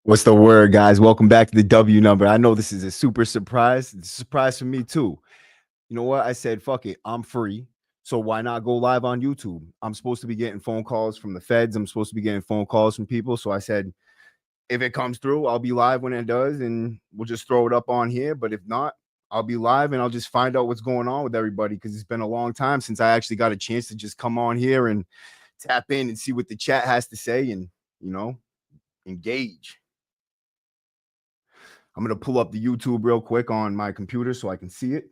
What's the word, guys? Welcome back to the W number. I know this is a super surprise. It's a surprise for me too. You know what? I said, fuck it. I'm free. So why not go live on YouTube? I'm supposed to be getting phone calls from the feds. I'm supposed to be getting phone calls from people. So I said, if it comes through, I'll be live when it does, and we'll just throw it up on here. But if not, I'll be live and I'll just find out what's going on with everybody because it's been a long time since I actually got a chance to just come on here and tap in and see what the chat has to say and, engage. I'm going to pull up the YouTube real quick on my computer so I can see it.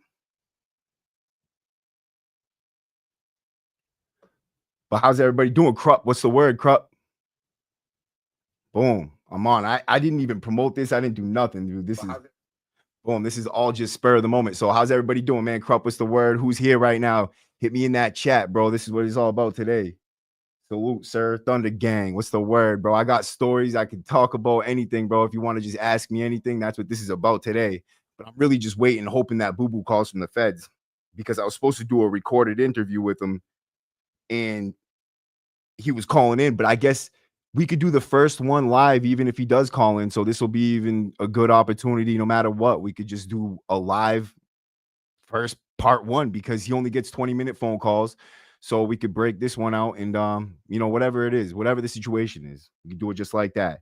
But how's everybody doing? Krupp, what's the word, Krupp? Boom, I'm on. I didn't even promote this. I didn't do nothing, dude. This is boom. This is all just spur of the moment. So how's everybody doing, man? Krupp, what's the word? Who's here right now? Hit me in that chat, bro. This is what it's all about today. Salute, sir. Thunder Gang. What's the word, bro? I got stories. I can talk about anything, bro. If you want to just ask me anything, that's what this is about today. But I'm really just waiting, hoping that Boo Boo calls from the feds because I was supposed to do a recorded interview with him and he was calling in. But I guess we could do the first one live, even if he does call in. So this will be even a good opportunity no matter what. We could just do a live first part one because he only gets 20-minute phone calls. So we could break this one out and whatever it is, whatever the situation is, we can do it just like that.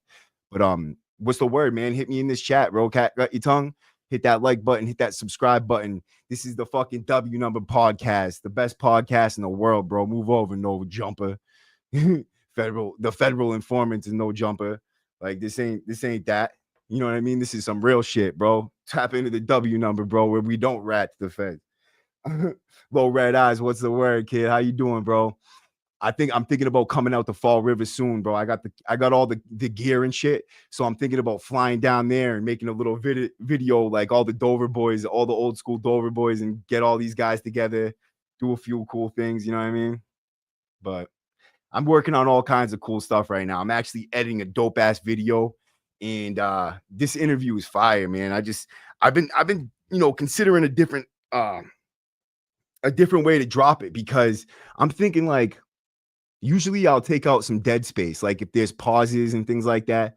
But what's the word, man? Hit me in this chat, bro. Cat got your tongue. Hit that like button, hit that subscribe button. This is the fucking W number podcast, the best podcast in the world, bro. Move over, no jumper. The federal informants and no jumper. Like this ain't that. You know what I mean? This is some real shit, bro. Tap into the W number, bro, where we don't rat the feds. Low red eyes, what's the word, kid? How you doing, bro? I'm thinking about coming out to Fall River soon, bro. I got all the gear and shit. So I'm thinking about flying down there and making a little video like all the Dover boys, all the old school Dover boys, and get all these guys together, do a few cool things, you know what I mean? But I'm working on all kinds of cool stuff right now. I'm actually editing a dope ass video, and this interview is fire, man. I've been considering a different way to drop it because I'm thinking like usually I'll take out some dead space, like if there's pauses and things like that.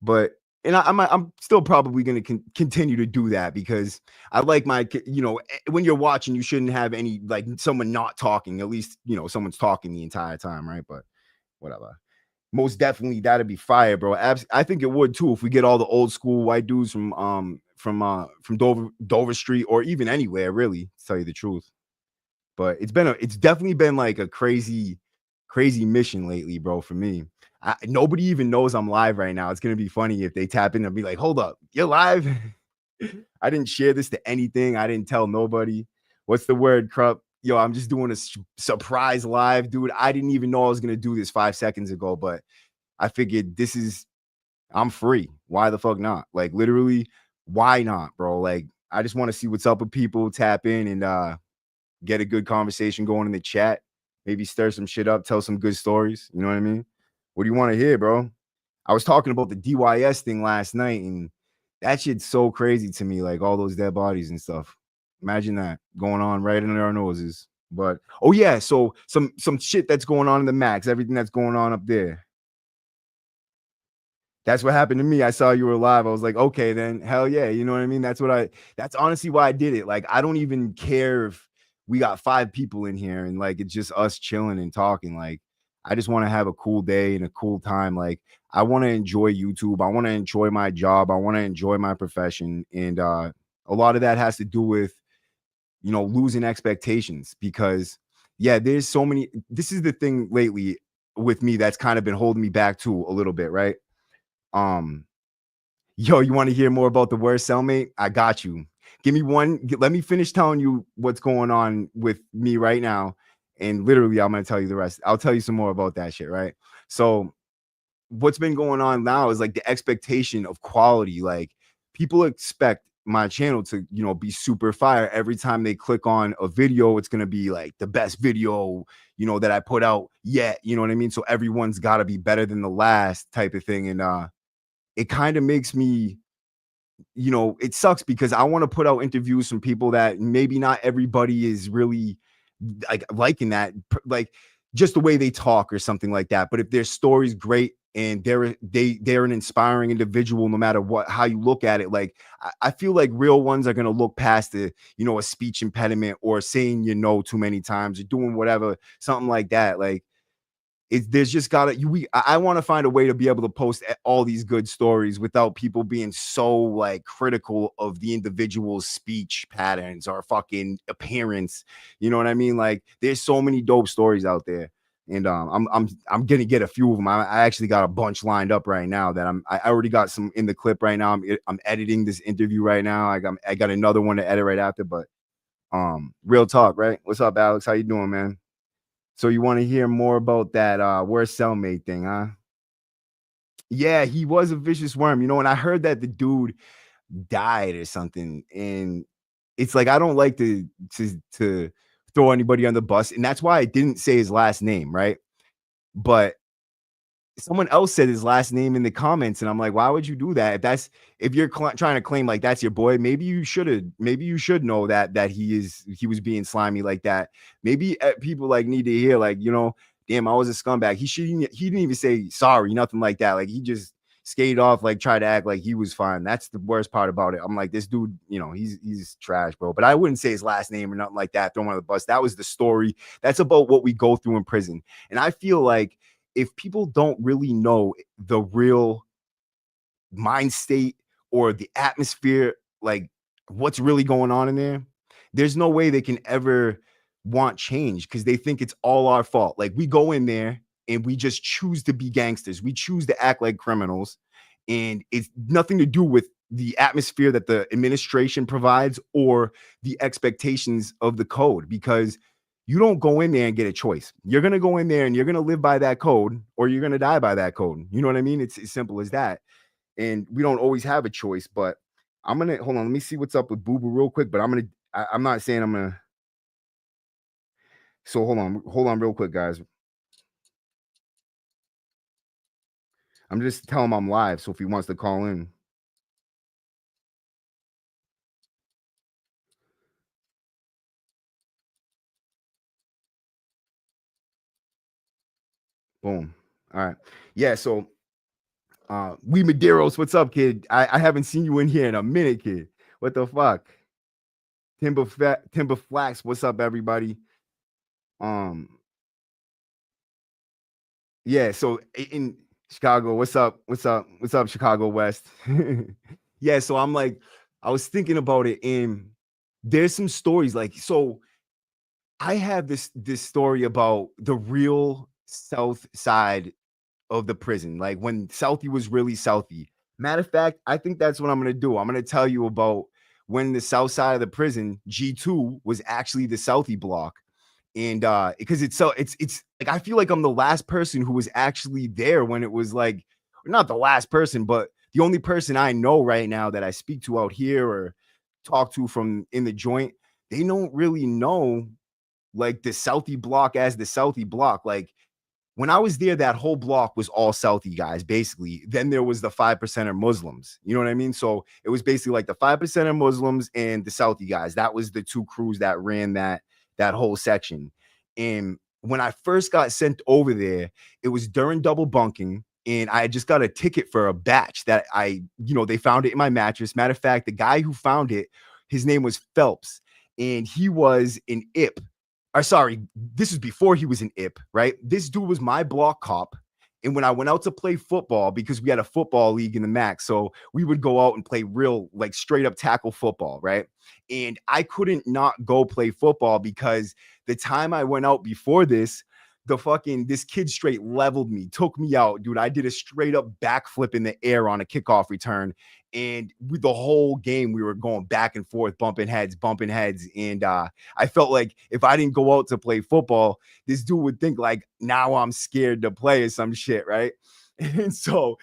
But I'm still probably going to continue to do that because I like when you're watching, you shouldn't have any like someone not talking. At least someone's talking the entire time, right? But whatever. Most definitely that'd be fire, bro. I think it would too if we get all the old school white dudes from Dover Street or even anywhere, really, to tell you the truth. But it's definitely been like a crazy mission lately, bro, for me. Nobody even knows I'm live right now. It's gonna be funny if they tap in and be like, hold up, you're live. I didn't share this to anything. I didn't tell nobody. What's the word, Krupp? Yo, I'm just doing a surprise live, dude. I didn't even know I was gonna do this 5 seconds ago, but I figured I'm free. Why the fuck not? Like literally, why not, bro? Like I just want to see what's up with people, tap in and get a good conversation going in the chat. Maybe stir some shit up, tell some good stories. You know what I mean? What do you want to hear, bro? I was talking about the DYS thing last night, and that shit's so crazy to me, like all those dead bodies and stuff. Imagine that going on right under our noses. But oh yeah, so some shit that's going on in the max, everything that's going on up there. That's what happened to me. I saw you were live. I was like, okay, then hell yeah. You know what I mean? That's honestly why I did it. Like, I don't even care if we got 5 people in here and like it's just us chilling and talking. Like, I just want to have a cool day and a cool time. Like, I want to enjoy YouTube. I want to enjoy my job. I want to enjoy my profession. And a lot of that has to do with, losing expectations because there's so many. This is the thing lately with me that's kind of been holding me back too a little bit, right? Yo, you want to hear more about the word cellmate? I got you. Give me one. Let me finish telling you what's going on with me right now. And literally, I'm going to tell you the rest. I'll tell you some more about that shit, right? So what's been going on now is like the expectation of quality. Like people expect my channel to, be super fire. Every time they click on a video, it's going to be like the best video, that I put out yet. You know what I mean? So everyone's got to be better than the last type of thing. And it kind of makes me, it sucks because I want to put out interviews from people that maybe not everybody is really like liking that. Like just the way they talk or something like that. But if their story's great and they're an inspiring individual, no matter what how you look at it, like I feel like real ones are gonna look past the a speech impediment or saying too many times or doing whatever, something like that. Like there's just gotta you we I want to find a way to be able to post all these good stories without people being so like critical of the individual's speech patterns or fucking appearance. You know what I mean? Like there's so many dope stories out there. And I'm gonna get a few of them. I actually got a bunch lined up right now that I already got some in the clip right now. I'm editing this interview right now. I got another one to edit right after. But real talk, right? What's up, Alex? How you doing, man? So you want to hear more about that worst cellmate thing, huh? Yeah, he was a vicious worm, and I heard that the dude died or something. And it's like I don't like to throw anybody on the bus, and that's why I didn't say his last name, right? But someone else said his last name in the comments, and I'm like, why would you do that? If you're trying to claim like that's your boy, maybe you should know that he was being slimy like that. Maybe people like need to hear like, damn, I was a scumbag. He didn't even say sorry, nothing like that. Like he just skated off, like tried to act like he was fine. That's the worst part about it. I'm like, this dude, he's trash, bro. But I wouldn't say his last name or nothing like that. Throw him on the bus. That was the story. That's about what we go through in prison. And I feel like if people don't really know the real mind state or the atmosphere, like what's really going on in there, there's no way they can ever want change because they think it's all our fault. Like we go in there and we just choose to be gangsters. We choose to act like criminals. And it's nothing to do with the atmosphere that the administration provides or the expectations of the code, because you don't go in there and get a choice. You're going to go in there and you're going to live by that code or you're going to die by that code. You know what I mean? It's as simple as that. And we don't always have a choice. But I'm going to hold on. Let me see what's up with Boo Boo real quick. But I'm not saying I'm going to. So hold on real quick, guys. I'm just telling him I'm live. So if he wants to call in. Boom. All right. Yeah. So we Maderos, what's up, kid? I haven't seen you in here in a minute, kid. What the fuck? Timber Flax, what's up, everybody? Um, yeah, so in Chicago, what's up? What's up? What's up, Chicago West? Yeah, so I'm like, I was thinking about it, and there's some stories like so. I have this story about the real South side of the prison, like when Southie was really Southie. Matter of fact, I think that's what I'm gonna do. I'm gonna tell you about when the south side of the prison, G2, was actually the Southie block. And because it's like I feel like I'm the last person who was actually there when it was like not the last person, but the only person I know right now that I speak to out here or talk to from in the joint. They don't really know like the Southie block as the Southie block. Like when I was there, that whole block was all Southie guys, basically. Then there was the 5%er Muslims. You know what I mean? So it was basically like the 5%er Muslims and the Southie guys. That was the two crews that ran that whole section. And when I first got sent over there, it was during double bunking. And I just got a ticket for a batch that they found it in my mattress. Matter of fact, the guy who found it, his name was Phelps, and he was an IP, or sorry, this is before he was an IP, right? This dude was my block cop. And when I went out to play football, because we had a football league in the max, so we would go out and play real, like straight up tackle football, right? And I couldn't not go play football because the time I went out before this, this kid straight leveled me, took me out, dude. I did a straight up backflip in the air on a kickoff return. And with the whole game, we were going back and forth, bumping heads. And I felt like if I didn't go out to play football, this dude would think like now I'm scared to play or some shit, right? And so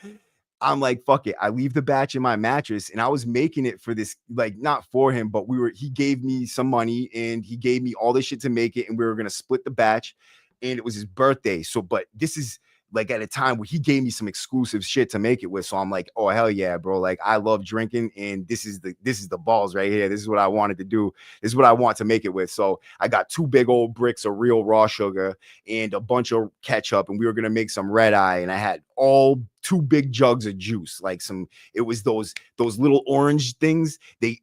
I'm like, fuck it. I leave the batch in my mattress, and I was making it for this, like not for him, but he gave me some money and he gave me all this shit to make it, and we were gonna split the batch, and it was his birthday. So, but this is like at a time where he gave me some exclusive shit to make it with. So I'm like, oh hell yeah, bro. Like I love drinking, and this is the balls right here. This is what I wanted to do. This is what I want to make it with. So I got 2 big old bricks of real raw sugar and a bunch of ketchup, and we were gonna make some red eye. And I had all 2 big jugs of juice, like it was those little orange things. They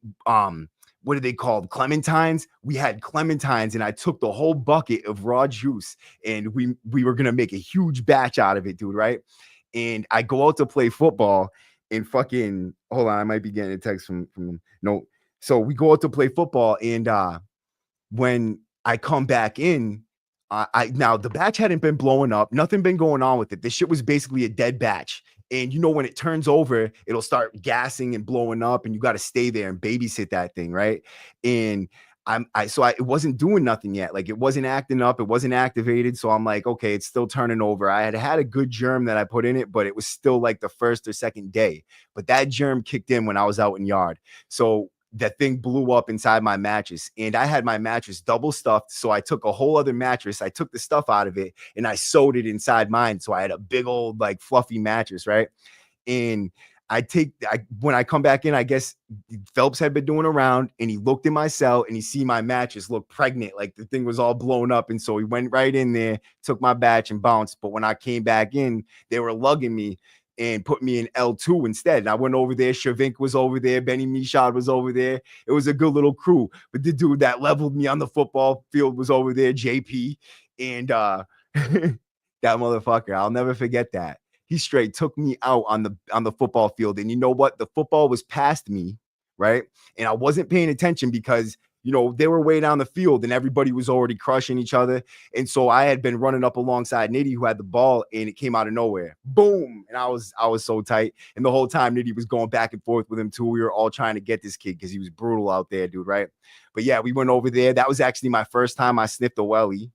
what are they called? Clementines. We had clementines, and I took the whole bucket of raw juice, and we were gonna make a huge batch out of it, dude. Right? And I go out to play football, and fucking hold on, I might be getting a text from no. So we go out to play football, and when I come back in, I now the batch hadn't been blowing up, nothing been going on with it. This shit was basically a dead batch. And you know, when it turns over, it'll start gassing and blowing up, and you got to stay there and babysit that thing, right? And it wasn't doing nothing yet. Like it wasn't acting up, it wasn't activated. So I'm like, okay, it's still turning over. I had a good germ that I put in it, but it was still like the first or second day. But that germ kicked in when I was out in yard. So that thing blew up inside my mattress, and I had my mattress double stuffed. So I took a whole other mattress, I took the stuff out of it, and I sewed it inside mine. So I had a big old like fluffy mattress, right? And when I come back in, I guess Phelps had been doing around, and he looked in my cell, and he see my mattress look pregnant, like the thing was all blown up. And so he went right in there, took my batch, and bounced. But when I came back in, they were lugging me and put me in L2 instead. And I went over there. Shavink was over there. Benny Mishad was over there. It was a good little crew. But the dude that leveled me on the football field was over there, JP. And that motherfucker, I'll never forget that. He straight took me out on the football field. And you know what? The football was past me, right? And I wasn't paying attention because, you know, they were way down the field and everybody was already crushing each other. And so I had been running up alongside Nitty, who had the ball, and it came out of nowhere. Boom. And I was so tight. And the whole time Nitty was going back and forth with him too. We were all trying to get this kid because he was brutal out there, dude, right? But yeah, we went over there. That was actually my first time I sniffed a welly.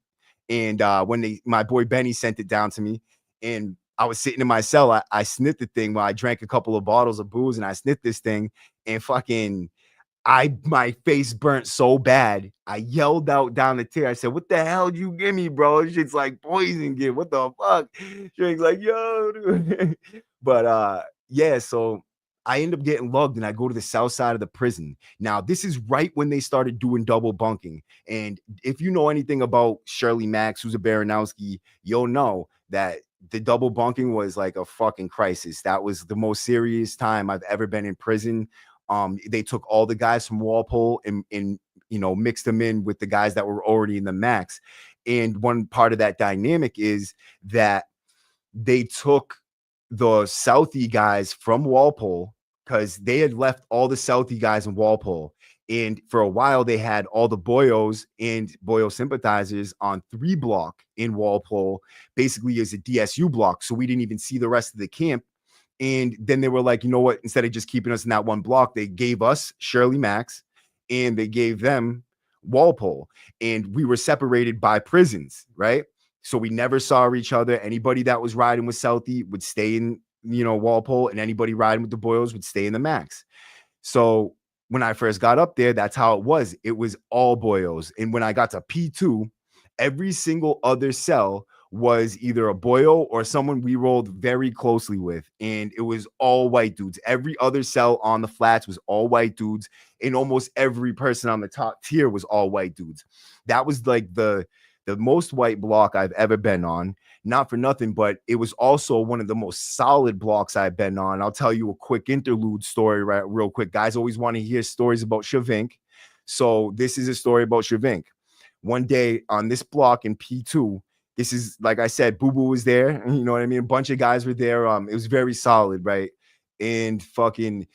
And when my boy Benny sent it down to me, and I was sitting in my cell, I sniffed the thing while I drank a couple of bottles of booze, and I sniffed this thing, and fucking my face burnt so bad. I yelled out down the tier. I said, "What the hell did you give me, bro? Shit's like poison give. What the fuck?" She's like, "Yo, dude." But yeah, so I end up getting lugged, and I go to the south side of the prison. Now, this is right when they started doing double bunking. And if you know anything about Shirley Mack, Susan Baranowski, you'll know that the double bunking was like a fucking crisis. That was the most serious time I've ever been in prison. They took all the guys from Walpole and you know, mixed them in with the guys that were already in the max. And one part of that dynamic is that they took the Southie guys from Walpole, because they had left all the Southie guys in Walpole. And for a while, they had all the Boyos and Boyo sympathizers on 3 block in Walpole, basically as a DSU block. So we didn't even see the rest of the camp. And then they were like, you know what? Instead of just keeping us in that one block, they gave us Shirley Max and they gave them Walpole. And we were separated by prisons, right? So we never saw each other. Anybody that was riding with Southie would stay in, you know, Walpole, and anybody riding with the Boyos would stay in the max. So when I first got up there, that's how it was. It was all Boyos. And when I got to P2, every single other cell was either a Boyo or someone we rolled very closely with. And it was all white dudes. Every other cell on the flats was all white dudes. And almost every person on the top tier was all white dudes. That was like the most white block I've ever been on. Not for nothing, but it was also one of the most solid blocks I've been on. I'll tell you a quick interlude story real quick. Guys always want to hear stories about Shavink. So this is a story about Shavink. One day on this block in P2, this is, like I said, Boo Boo was there. You know what I mean? A bunch of guys were there. It was very solid, right? And fucking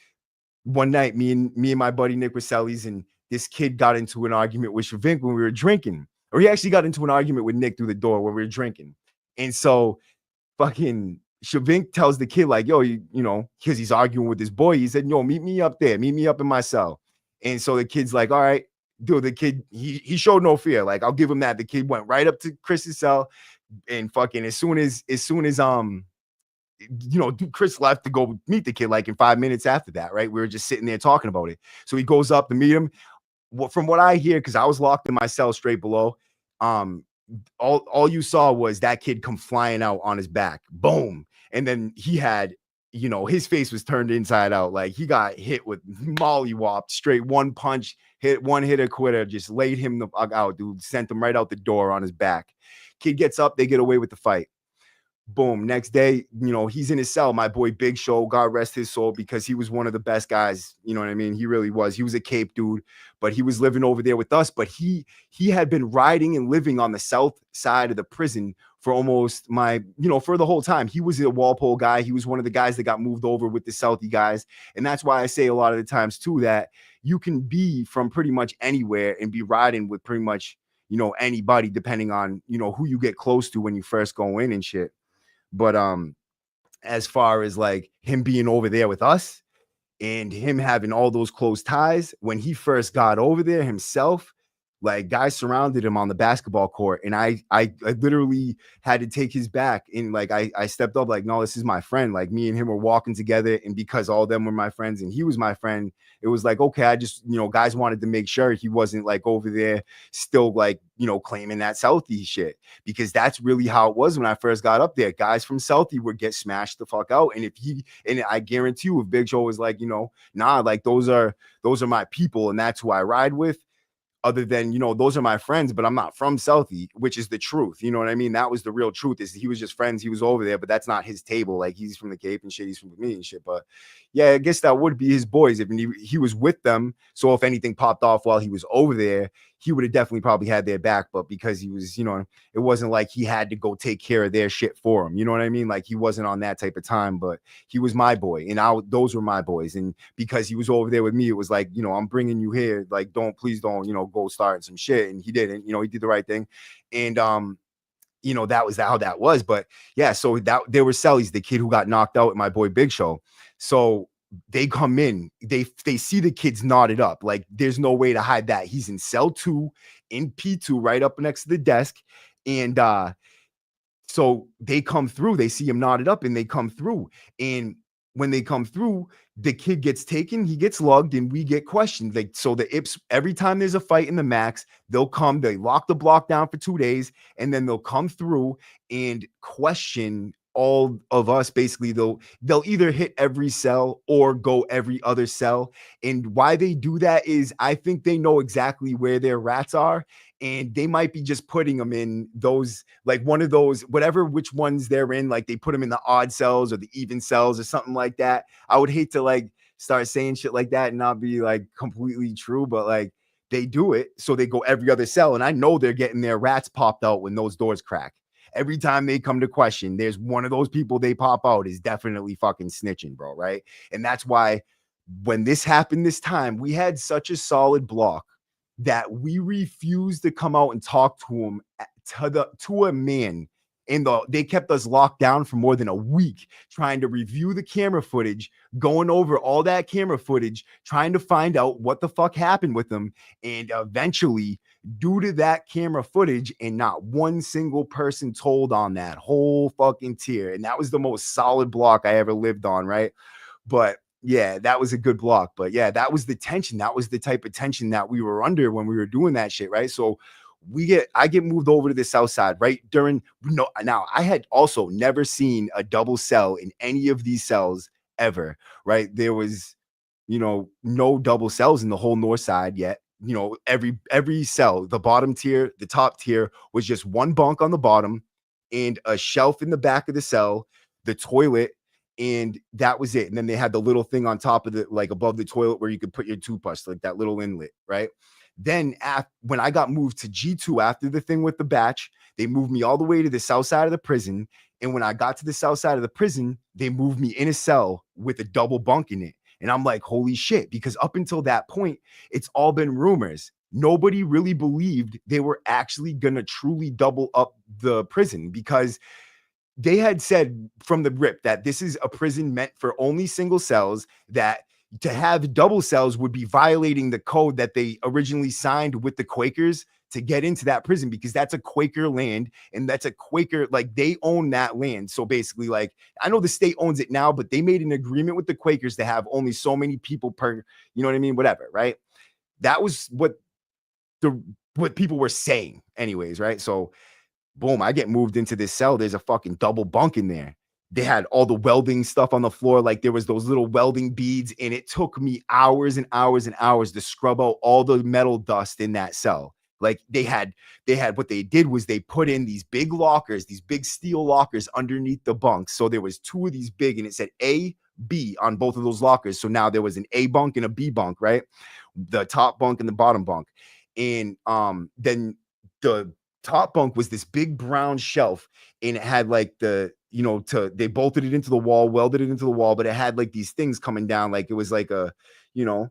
one night, me and my buddy Nick Roselli's, and this kid got into an argument with Shavink when we were drinking. Or he actually got into an argument with Nick through the door when we were drinking. And so fucking Shavink tells the kid, like, yo, you know, because he's arguing with this boy, he said, yo, meet me up there. Meet me up in my cell. And so the kid's like, all right. Dude, the kid, he showed no fear. Like, I'll give him that. The kid went right up to Chris's cell, and fucking as soon as you know, Chris left to go meet the kid, like in 5 minutes after that, right? We were just sitting there talking about it. So he goes up to meet him. From what I hear, because I was locked in my cell straight below, all you saw was that kid come flying out on his back, boom, and then he had, his face was turned inside out, like he got hit with mollywopped straight, one punch, one hit a quitter, just laid him the fuck out, dude, sent him right out the door on his back. Kid gets up, they get away with the fight. Boom. Next day, he's in his cell. My boy Big Show, God rest his soul, because he was one of the best guys. You know what I mean? He really was. He was a Cape dude, but he was living over there with us. But he had been riding and living on the south side of the prison for almost for the whole time. He was a Walpole guy. He was one of the guys that got moved over with the Southie guys. And that's why I say a lot of the times too, that you can be from pretty much anywhere and be riding with pretty much, anybody, depending on, who you get close to when you first go in and shit. But as far as like him being over there with us and him having all those close ties, when he first got over there himself, like guys surrounded him on the basketball court, and I literally had to take his back, and like I stepped up like, no, this is my friend. Like me and him were walking together, and because all of them were my friends and he was my friend, it was like, okay, I just, guys wanted to make sure he wasn't like over there still like, claiming that Southie shit, because that's really how it was when I first got up there. Guys from Southie would get smashed the fuck out, and I guarantee you, if Big Show was like, nah, like those are my people and that's who I ride with, other than, those are my friends, but I'm not from Southie, which is the truth. You know what I mean? That was the real truth, is he was just friends. He was over there, but that's not his table. Like he's from the Cape and shit. He's from me and shit. But yeah, I guess that would be his boys if he was with them. So if anything popped off while he was over there, he would have definitely probably had their back. But because he was, it wasn't like he had to go take care of their shit for him. You know what I mean? Like he wasn't on that type of time, but he was my boy, and those were my boys. And because he was over there with me, it was like, I'm bringing you here. Like, please don't, go starting some shit. And he didn't, he did the right thing. And, that was how that was. But yeah, so that there were Sellies, the kid who got knocked out with my boy Big Show. So they come in, they see the kids knotted up. Like there's no way to hide that. He's in cell 2 in P2, right up next to the desk. And so they come through, they see him knotted up and they come through. And when they come through, the kid gets taken, he gets lugged, and we get questioned. Like, so the Ips, every time there's a fight in the max, they'll come, they lock the block down for 2 days, and then they'll come through and question all of us. Basically, they'll either hit every cell or go every other cell. And why they do that is I think they know exactly where their rats are, and they might be just putting them in those, like one of those, whatever, which ones they're in, like they put them in the odd cells or the even cells or something like that. I would hate to like start saying shit like that and not be like completely true, but like they do it. So they go every other cell, and I know they're getting their rats popped out when those doors crack. Every time they come to question, there's one of those people they pop out is definitely fucking snitching, bro, right? And that's why when this happened this time, we had such a solid block that we refused to come out and talk to him, to a man. And they kept us locked down for more than a week, trying to review the camera footage, going over all that camera footage, trying to find out what the fuck happened with them. And eventually, due to that camera footage, and not one single person told on that whole fucking tier. And that was the most solid block I ever lived on, right? But yeah, that was a good block. But yeah, that was the tension. That was the type of tension that we were under when we were doing that shit, right? So I get moved over to the south side right during, now I had also never seen a double cell in any of these cells ever, right? There was, no double cells in the whole north side yet. Every cell, the bottom tier, the top tier, was just one bunk on the bottom and a shelf in the back of the cell, the toilet, and that was it. And then they had the little thing on top of the, like above the toilet, where you could put your toothbrush, like that little inlet, right? Then when I got moved to G2 after the thing with the batch, they moved me all the way to the south side of the prison. And when I got to the south side of the prison, they moved me in a cell with a double bunk in it. And I'm like, holy shit, because up until that point, it's all been rumors. Nobody really believed they were actually going to truly double up the prison, because they had said from the rip that this is a prison meant for only single cells, that to have double cells would be violating the code that they originally signed with the Quakers to get into that prison, because that's a Quaker land, and that's a Quaker, like they own that land. So basically, like, I know the state owns it now, but they made an agreement with the Quakers to have only so many people per, you know what I mean? Whatever, right? That was what people were saying anyways, right? So Boom, I get moved into this cell. There's a fucking double bunk in there. They had all the welding stuff on the floor. Like there was those little welding beads, and it took me hours and hours and hours to scrub out all the metal dust in that cell. Like they had what they did was they put in these big lockers, these big steel lockers underneath the bunks. So there was two of these big, and it said A, B on both of those lockers. So now there was an A bunk and a B bunk, right? The top bunk and the bottom bunk. And then the top bunk was this big brown shelf, and it had like they bolted it into the wall, welded it into the wall, but it had like these things coming down, like it was like a, you know,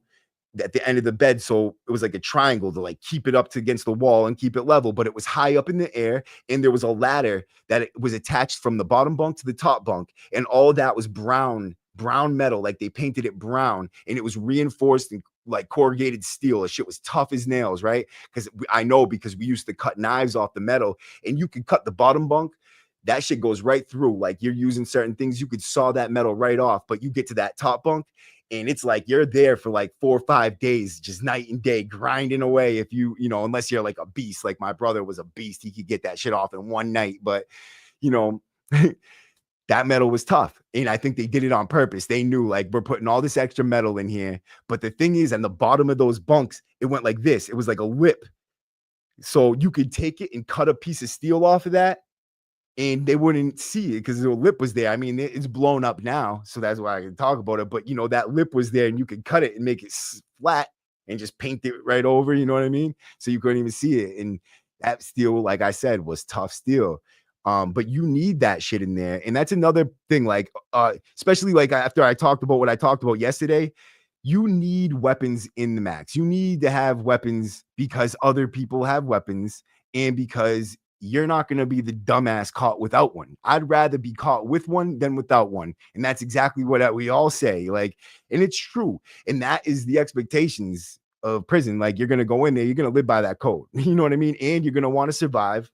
at the end of the bed. So it was like a triangle to like keep it up to against the wall and keep it level, but it was high up in the air. And there was a ladder that it was attached from the bottom bunk to the top bunk. And all that was brown metal. Like they painted it brown, and it was reinforced and like corrugated steel. The shit was tough as nails, right? Because I know, because we used to cut knives off the metal, and you could cut the bottom bunk. That shit goes right through. Like you're using certain things, you could saw that metal right off. But you get to that top bunk, and it's like you're there for like 4 or 5 days, just night and day, grinding away. If unless you're like a beast, like my brother was a beast, he could get that shit off in one night. But you know, that metal was tough. And I think they did it on purpose. They knew, like, we're putting all this extra metal in here. But the thing is, on the bottom of those bunks, it went like this. It was like a lip. So you could take it and cut a piece of steel off of that, and they wouldn't see it because the lip was there. I mean, it's blown up now, so that's why I can talk about it. But that lip was there, and you could cut it and make it flat and just paint it right over. You know what I mean? So you couldn't even see it. And that steel, like I said, was tough steel. But you need that shit in there, and that's another thing. Like, especially like after I talked about what I talked about yesterday, you need weapons in the max. You need to have weapons because other people have weapons, and because you're not going to be the dumbass caught without one. I'd rather be caught with one than without one. And that's exactly what we all say. Like, and it's true. And that is the expectations of prison. Like, you're going to go in there, you're going to live by that code. You know what I mean? And you're going to want to survive.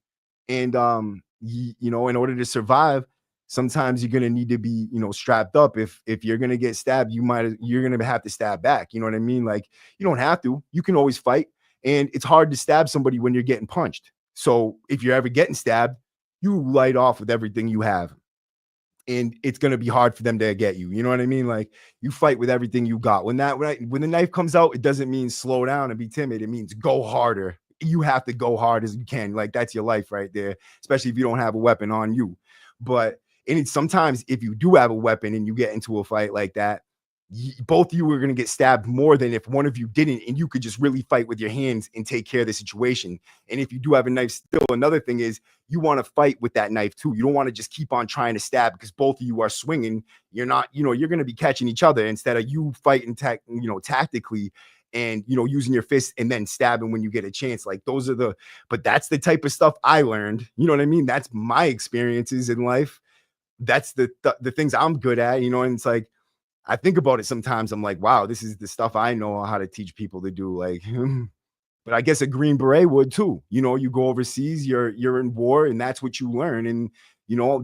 And, in order to survive, sometimes you're going to need to be, strapped up. If you're going to get stabbed, you're going to have to stab back. You know what I mean? Like, you don't have to, you can always fight. And it's hard to stab somebody when you're getting punched. So if you're ever getting stabbed, you light off with everything you have. And it's going to be hard for them to get you. You know what I mean? Like, you fight with everything you got. When the knife comes out, it doesn't mean slow down and be timid. It means go harder. You have to go hard as you can. Like, that's your life right there, especially if you don't have a weapon on you. But sometimes if you do have a weapon and you get into a fight like that, both of you are going to get stabbed more than if one of you didn't, and you could just really fight with your hands and take care of the situation. And if you do have a knife still, another thing is you want to fight with that knife too. You don't want to just keep on trying to stab because both of you are swinging. You're not, you're going to be catching each other instead of you fighting tactically and using your fists and then stabbing when you get a chance. Like, but that's the type of stuff I learned. You know what I mean? That's my experiences in life. That's the things I'm good at, and it's like, I think about it sometimes. I'm like, wow, this is the stuff I know how to teach people to do. Like, but I guess a Green Beret would too. You go overseas, you're in war, and that's what you learn. And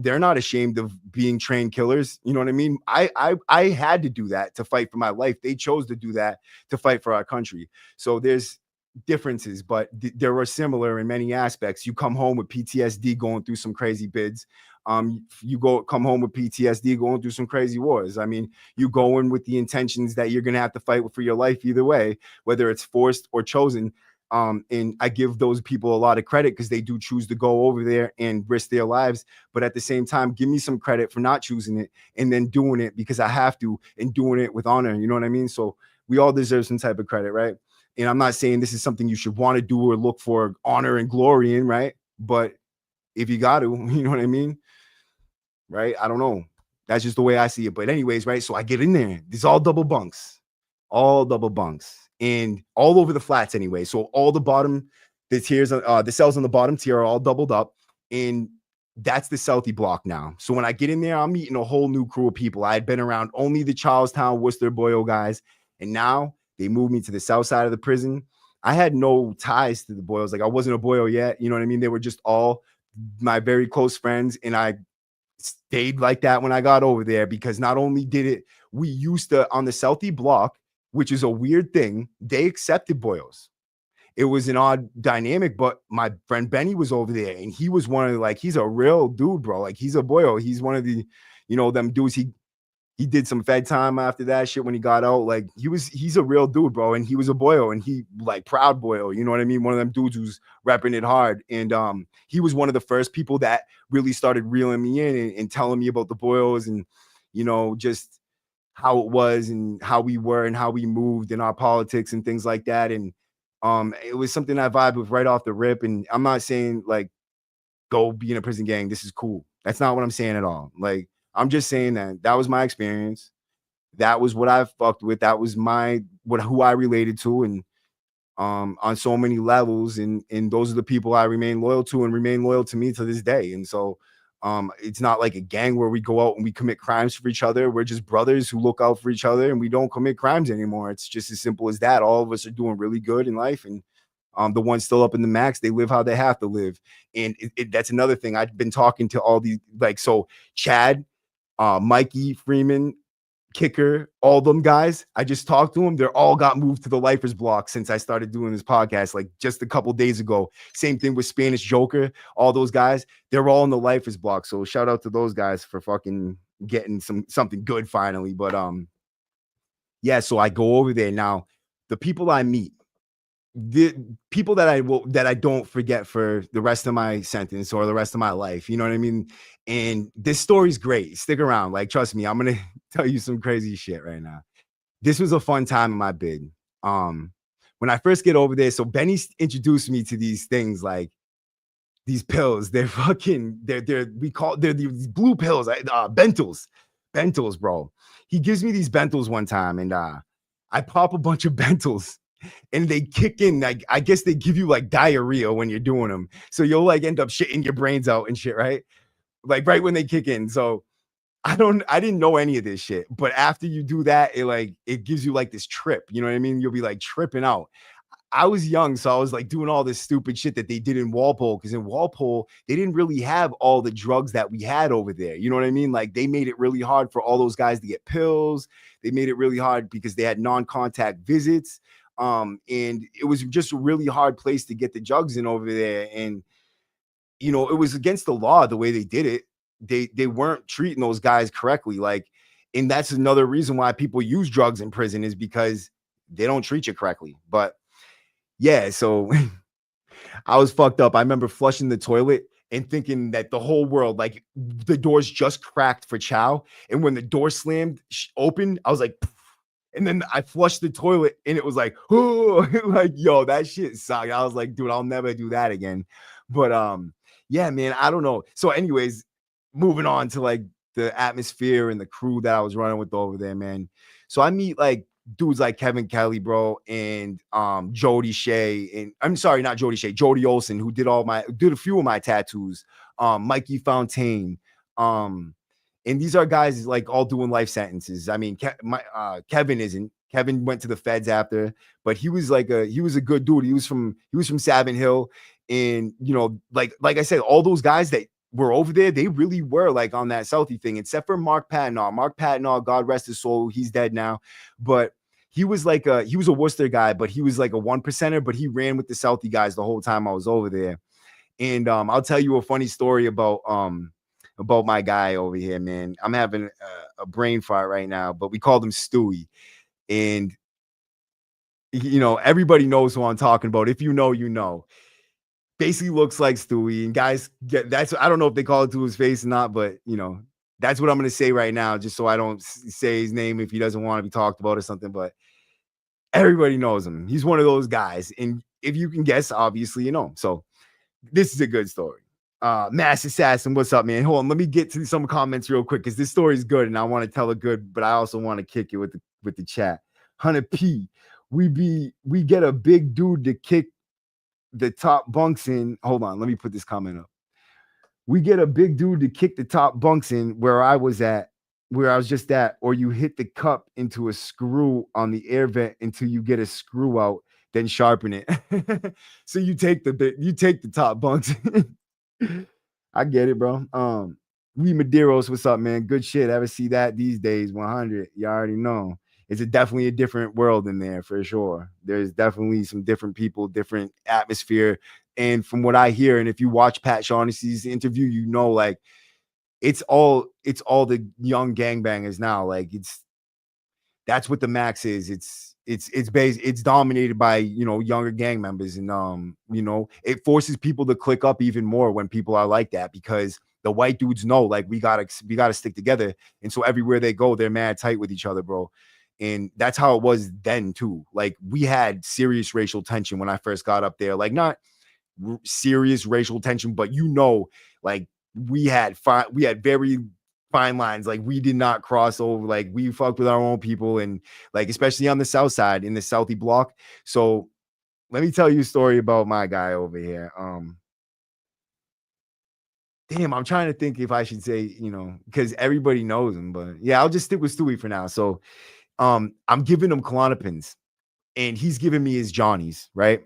they're not ashamed of being trained killers. You know what I mean? I had to do that to fight for my life. They chose to do that to fight for our country. So there's differences, but there are similar in many aspects. You come home with PTSD going through some crazy bids. You come home with PTSD going through some crazy wars. I mean, you go in with the intentions that you're going to have to fight for your life either way, whether it's forced or chosen. And I give those people a lot of credit because they do choose to go over there and risk their lives. But at the same time, give me some credit for not choosing it and then doing it because I have to, and doing it with honor. You know what I mean? So we all deserve some type of credit, right? And I'm not saying this is something you should want to do or look for honor and glory in, right? But if you got to, you know what I mean? Right? I don't know. That's just the way I see it. But anyways, right? So I get in there. These all double bunks, and all over the flats anyway. So all the tiers, the cells on the bottom tier are all doubled up, and that's the Southie block now. So when I get in there, I'm meeting a whole new crew of people. I had been around only the Charlestown, Worcester, Boyle guys, and now they moved me to the south side of the prison. I had no ties to the Boyles. Like, I wasn't a Boyle yet. You know what I mean? They were just all my very close friends, and I stayed like that when I got over there because not only we used to, on the Southie block, which is a weird thing, they accepted Boyles. it was an odd dynamic, but my friend Benny was over there and he was one of like, he's a real dude, bro. Like he's a boyo. He's one of the, them dudes. He did some Fed time after that shit when he got out. Like he's a real dude, bro. And he was a boyo and he like proud boyo. You know what I mean? One of them dudes who's repping it hard. And he was one of the first people that really started reeling me in and telling me about the boyos and, just how it was and how we were and how we moved in our politics and things like that. And it was something I vibed with right off the rip. And I'm not saying like go be in a prison gang. This is cool. That's not what I'm saying at all. Like, I'm just saying that was my experience. That was what I fucked with. That was who I related to, and on so many levels. And those are the people I remain loyal to and remain loyal to me to this day. And so it's not like a gang where we go out and we commit crimes for each other. We're just brothers who look out for each other and we don't commit crimes anymore. It's just as simple as that. All of us are doing really good in life, and the ones still up in the max, they live how they have to live. And that's another thing. I've been talking to all these, like, so Chad, Mikey, Freeman, Kicker, all them guys, I just talked to them. They're all got moved to the lifers block since I started doing this podcast, like just a couple days ago. Same thing with Spanish Joker, all those guys, they're all in the lifers block. So shout out to those guys for fucking getting something good finally. But yeah, so I go over there now. The people I meet, the people that I don't forget for the rest of my sentence or the rest of my life, you know what I mean? And this story's great. Stick around. Like, trust me, I'm gonna tell you some crazy shit right now. This was a fun time in my bid. When I first get over there, so Benny introduced me to these things, like these pills. They're these blue pills, bentals, bro. He gives me these bentals one time, and I pop a bunch of bentals. And they kick in, like, I guess they give you like diarrhea when you're doing them. So you'll like end up shitting your brains out and shit, right? Like right when they kick in. So I didn't know any of this shit. But after you do that, it gives you like this trip. You know what I mean? You'll be like tripping out. I was young, so I was like doing all this stupid shit that they did in Walpole, because in Walpole, they didn't really have all the drugs that we had over there. You know what I mean? Like they made it really hard for all those guys to get pills. They made it really hard because they had non-contact visits. And it was just a really hard place to get the jugs in over there. And, it was against the law the way they did it. They weren't treating those guys correctly. Like, and that's another reason why people use drugs in prison, is because they don't treat you correctly. But yeah, so I was fucked up. I remember flushing the toilet and thinking that the whole world, like the doors just cracked for chow. And when the door slammed open, I was like, and then I flushed the toilet and it was like, oh, like, yo, that shit sucked. I was like, dude, I'll never do that again. But yeah, man, I don't know. So anyways, moving on to like the atmosphere and the crew that I was running with over there, man. So I meet like dudes like Kevin Kelly, bro, and Jody Shea, and I'm sorry, not Jody Shea, Jody Olsen, who did a few of my tattoos, Mikey Fontaine, and these are guys like all doing life sentences. I mean, Kevin isn't. Kevin went to the feds after, but he was a good dude. He was from Savin Hill, and like I said, all those guys that were over there, they really were like on that Southie thing, except for Mark Patnaw. Mark Patnaw, God rest his soul, he's dead now, but he was a Worcester guy, but he was like a 1%er, but he ran with the Southie guys the whole time I was over there. And I'll tell you a funny story about my guy over here, man. I'm having a brain fart right now, but we called him Stewie. And, everybody knows who I'm talking about. If you know, you know. Basically looks like Stewie. And guys, I don't know if they call it to his face or not, but, that's what I'm going to say right now, just so I don't say his name if he doesn't want to be talked about or something. But everybody knows him. He's one of those guys. And if you can guess, obviously, So this is a good story. Mass Assassin, what's up, man? Hold on, let me get to some comments real quick, because this story is good and I want to tell it good, but I also want to kick it with the chat. 100p, we get a big dude to kick the top bunks in. Hold on, let me put this comment up. We get a big dude to kick the top bunks in where I was just at, or you hit the cup into a screw on the air vent until you get a screw out, then sharpen it. So you take the top bunks. I get it, bro. We Madeiros, what's up, man? Good shit. Ever see that these days? 100. You already know. definitely a different world in there for sure. There's definitely some different people, different atmosphere. And from what I hear, and if you watch Pat Shaughnessy's interview, you know, like it's all the young gangbangers now. Like that's what the max is. It's dominated by, you know, younger gang members, and you know, it forces people to click up even more when people are like that, because the white dudes know, like, we gotta stick together, and so everywhere they go, they're mad tight with each other, bro. And that's how it was then too. Like, we had serious racial tension when I first got up there. Like, not serious racial tension, but, you know, like, we had very fine lines. Like, we did not cross over. Like, we fucked with our own people, and, like, especially on the south side in the Southie block. So let me tell you a story about my guy over here. Damn, I'm trying to think if I should say, you know, because everybody knows him, but yeah, I'll just stick with Stewie for now. So I'm giving him Klonopins, and he's giving me his Johnnies, right?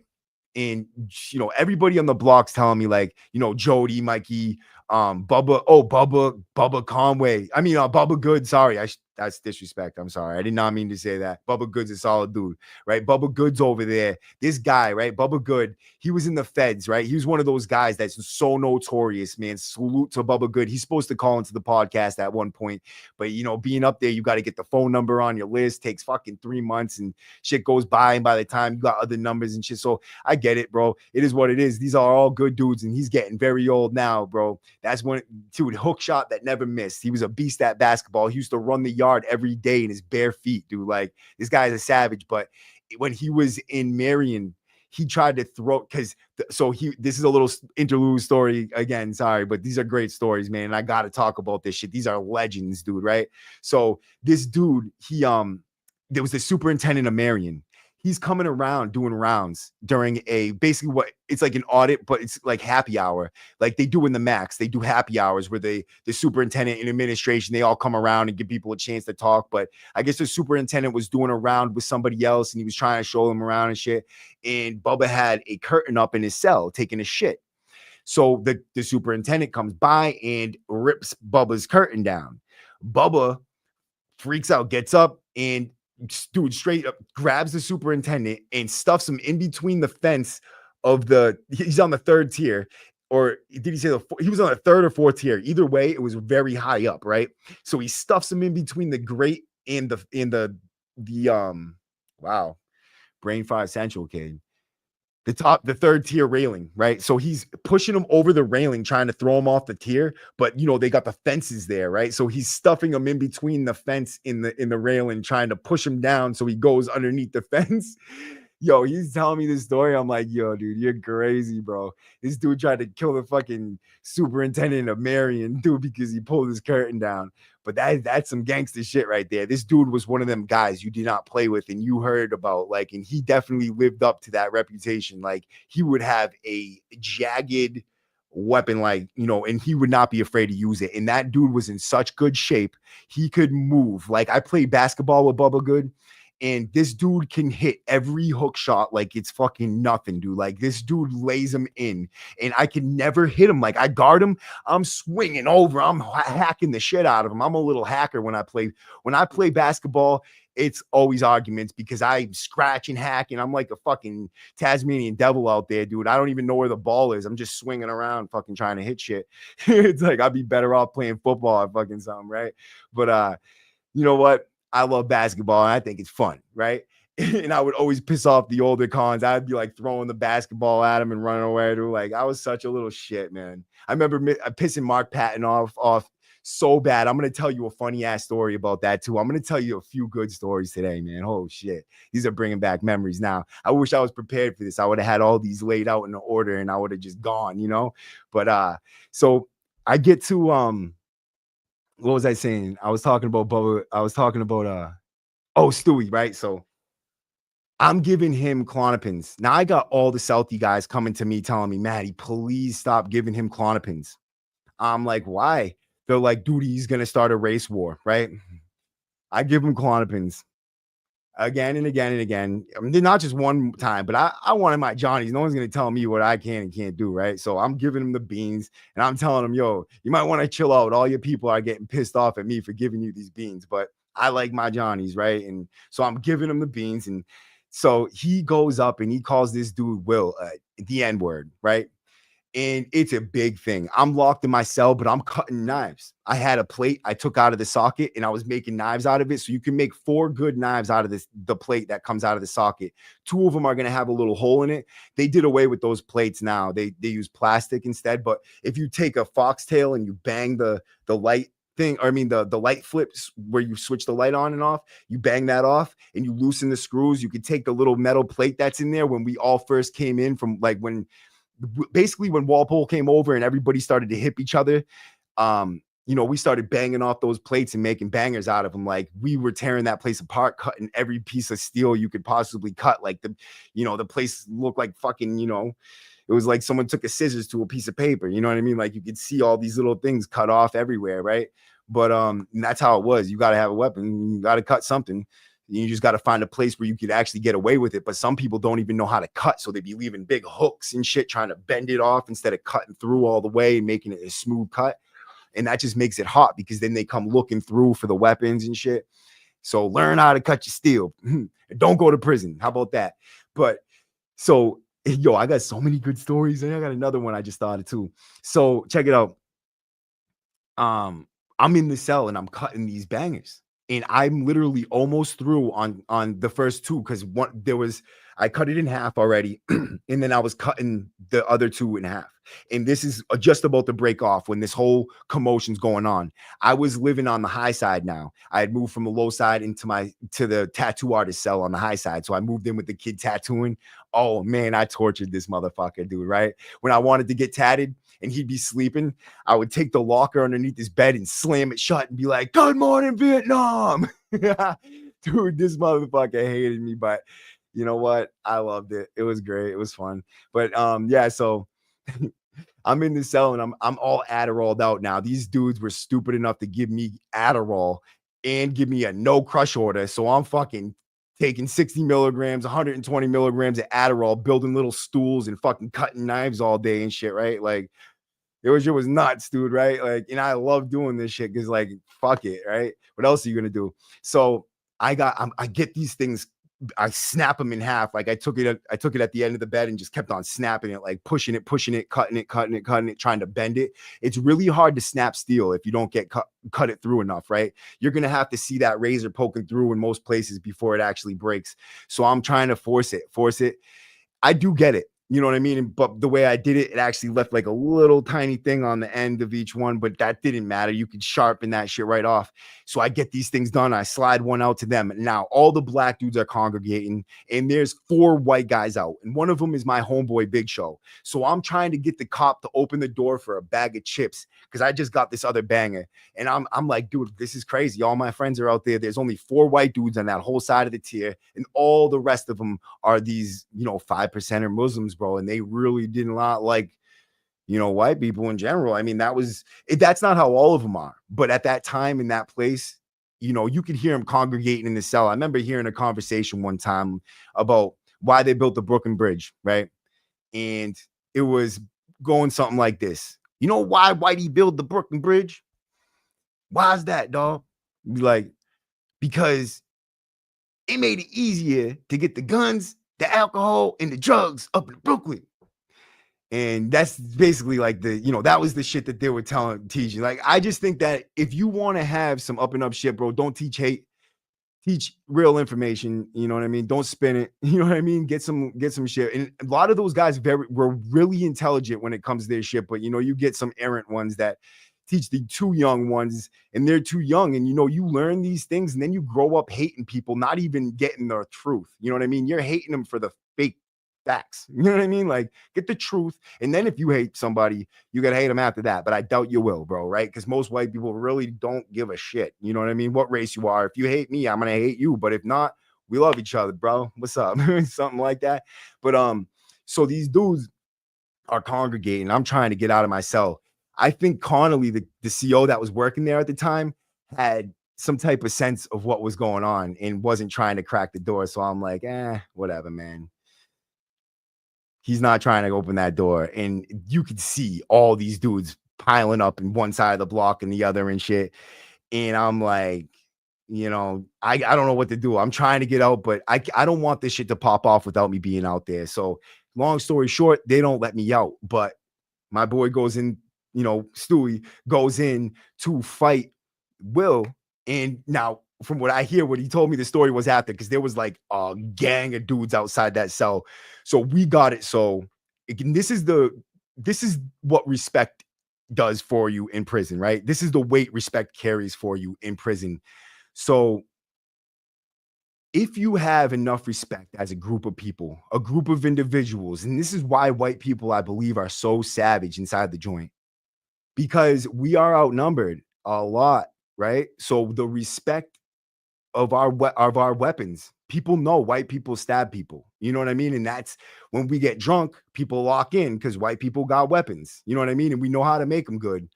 And, you know, everybody on the block's telling me, like, you know, Jody, Mikey, Bubba Conway. I mean, Bubba Good. Sorry, that's disrespect. I'm sorry. I did not mean to say that. Bubba Good's a solid dude, right? Bubba Good's over there. This guy, right? Bubba Good, he was in the feds, right? He was one of those guys that's so notorious, man. Salute to Bubba Good. He's supposed to call into the podcast at one point, but, you know, being up there, you got to get the phone number on your list. Takes fucking 3 months, and shit goes by, and by the time you got other numbers and shit. So I get it, bro. It is what it is. These are all good dudes, and he's getting very old now, bro. That's when, dude, hook shot that never missed. He was a beast at basketball. He used to run the yard every day in his bare feet, dude. Like, this guy is a savage. But when he was in Marion, he tried to throw, because this is a little interlude story again. Sorry, but these are great stories, man. And I got to talk about this shit. These are legends, dude, right? So this dude, there was the superintendent of Marion. He's coming around doing rounds during basically what it's like an audit, but it's like happy hour. Like they do in the max, they do happy hours where the superintendent and administration, they all come around and give people a chance to talk. But I guess the superintendent was doing a round with somebody else, and he was trying to show them around and shit. And Bubba had a curtain up in his cell taking a shit. So the superintendent comes by and rips Bubba's curtain down. Bubba freaks out, gets up, and dude straight up grabs the superintendent and stuffs him in between the fence he's on the third tier, or did he say he was on the third or fourth tier? Either way, it was very high up, right? So he stuffs him in between the grate and the wow, brain fire central, kid. The third tier railing, right? So he's pushing him over the railing, trying to throw him off the tier, but, you know, they got the fences there, right? So he's stuffing him in between the fence in the railing, trying to push him down so he goes underneath the fence. Yo, he's telling me this story. I'm like, yo, dude, you're crazy, bro. This dude tried to kill the fucking superintendent of Marion, dude, because he pulled his curtain down. But that's some gangster shit right there. This dude was one of them guys you did not play with, and you heard about, like, and he definitely lived up to that reputation. Like, he would have a jagged weapon, like, you know, and he would not be afraid to use it. And that dude was in such good shape. He could move. Like, I played basketball with Bubba Good, and this dude can hit every hook shot like it's fucking nothing, dude. Like, this dude lays him in, and I can never hit him. Like, I guard him, I'm swinging over, I'm hacking the shit out of him. I'm a little hacker when I play basketball. It's always arguments because I scratch and hack, and I'm like a fucking Tasmanian devil out there, dude. I don't even know where the ball is. I'm just swinging around, fucking trying to hit shit. It's like I'd be better off playing football or fucking something, right? But you know what? I love basketball, and I think it's fun, right? And I would always piss off the older cons. I'd be like throwing the basketball at him and running away. Dude. Like, I was such a little shit, man. I remember pissing Mark Patton off so bad. I'm going to tell you a funny ass story about that too. I'm going to tell you a few good stories today, man. Oh shit. These are bringing back memories now. I wish I was prepared for this. I would have had all these laid out in order, and I would have just gone, you know? But so I get to what was I saying? I was talking about Bubba. I was talking about Stewie, right? So I'm giving him Klonopins. Now I got all the Southie guys coming to me telling me, Maddie, please stop giving him Klonopins. I'm like, why? They're like, dude, he's gonna start a race war, right? I give him Klonopins again and again and again. I mean, not just one time, but I wanted my Johnnies. No one's gonna tell me what I can and can't do, right? So I'm giving him the beans, and I'm telling him, yo, you might want to chill out. All your people are getting pissed off at me for giving you these beans, but I like my Johnnies, right? And so I'm giving him the beans. And so he goes up and he calls this dude Will the N-word, right? And it's a big thing. I'm locked in my cell, but I'm cutting knives. I had a plate I took out of the socket and I was making knives out of it. So you can make 4 good knives out of the plate that comes out of the socket. 2 of them are going to have a little hole in it. They did away with those plates now. They use plastic instead. But if you take a foxtail and you bang the light thing, or I mean the light flips where you switch the light on and off, you bang that off and you loosen the screws, you could take the little metal plate that's in there when we all first came in from like when basically when Walpole came over and everybody started to hip each other, we started banging off those plates and making bangers out of them. Like we were tearing that place apart, cutting every piece of steel you could possibly cut. Like the place looked like fucking, it was like someone took a scissors to a piece of paper. You know what I mean? Like you could see all these little things cut off everywhere, right? But that's how it was. You got to have a weapon. You got to cut something. You just got to find a place where you could actually get away with it. But some people don't even know how to cut. So they be leaving big hooks and shit, trying to bend it off instead of cutting through all the way and making it a smooth cut. And that just makes it hot because then they come looking through for the weapons and shit. So learn how to cut your steel. Don't go to prison. How about that? But so, yo, I got so many good stories. And I got another one I just thought of too. So check it out. I'm in the cell and I'm cutting these bangers. And I'm literally almost through on the first 2 because I cut it in half already, and then I was cutting the other 2 in half. And this is just about to break off when this whole commotion's going on. I was living on the high side now. I had moved from the low side to the tattoo artist cell on the high side. So I moved in with the kid tattooing. Oh man, I tortured this motherfucker, dude, right? When I wanted to get tatted and he'd be sleeping, I would take the locker underneath his bed and slam it shut and be like, "Good morning, Vietnam." Dude, this motherfucker hated me, but you know what? I loved it. It was great. It was fun. But yeah, so I'm in the cell and I'm all Adderalled out now. These dudes were stupid enough to give me Adderall and give me a no crush order. So I'm fucking taking 60 milligrams, 120 milligrams of Adderall, building little stools and fucking cutting knives all day and shit, right? Like it was nuts, dude, right? Like, and I love doing this shit because like fuck it, right? What else are you gonna do? So I get these things, I snap them in half. Like I took it at the end of the bed and just kept on snapping it, like pushing it, cutting it, trying to bend it. It's really hard to snap steel if you don't get cut it through enough, right? You're gonna have to see that razor poking through in most places before it actually breaks. So I'm trying to force it. I do get it. You know what I mean? But the way I did it, it actually left like a little tiny thing on the end of each one, but that didn't matter. You could sharpen that shit right off. So I get these things done. I slide one out to them. Now all the black dudes are congregating and there's 4 white guys out. And one of them is my homeboy Big Show. So I'm trying to get the cop to open the door for a bag of chips because I just got this other banger. And I'm like, dude, this is crazy. All my friends are out there. There's only 4 white dudes on that whole side of the tier. And all the rest of them are these, 5%er Muslims, bro. And they really didn't like, white people in general. I mean, that's not how all of them are. But at that time in that place, you could hear them congregating in the cell. I remember hearing a conversation one time about why they built the Brooklyn Bridge, right? And it was going something like this. You know why Whitey built the Brooklyn Bridge? Why is that, dog? Be like, because it made it easier to get the guns, the alcohol, and the drugs up in Brooklyn. And that's basically like that was the shit that they were teaching. Like, I just think that if you want to have some up and up shit, bro, don't teach hate. Teach real information. You know what I mean? Don't spin it. You know what I mean? Get some shit. And a lot of those guys were really intelligent when it comes to their shit. But you get some errant ones that teach the too young ones, and they're too young. And you learn these things, and then you grow up hating people, not even getting the truth. You know what I mean? You're hating them for the fake facts. You know what I mean? Like, get the truth. And then if you hate somebody, you gotta hate them after that. But I doubt you will, bro, right? Because most white people really don't give a shit. You know what I mean? What race you are. If you hate me, I'm gonna hate you. But if not, we love each other, bro. What's up? Something like that. But so these dudes are congregating. I'm trying to get out of my cell. I think Connolly, the CO that was working there at the time, had some type of sense of what was going on and wasn't trying to crack the door. So I'm like, whatever, man. He's not trying to open that door. And you could see all these dudes piling up in one side of the block and the other and shit. And I'm like, I don't know what to do. I'm trying to get out, but I don't want this shit to pop off without me being out there. So long story short, they don't let me out. But my boy goes in, Stewie goes in to fight Will. And now, from what I hear, what he told me the story was after, because there was like a gang of dudes outside that cell. So we got it. So again, this is what respect does for you in prison, right? This is the weight respect carries for you in prison. So if you have enough respect as a group of people, a group of individuals, and this is why white people, I believe, are so savage inside the joint, because we are outnumbered a lot, right? So the respect of our weapons, people know white people stab people. You know what I mean? And that's when we get drunk, people lock in because white people got weapons. You know what I mean? And we know how to make them good,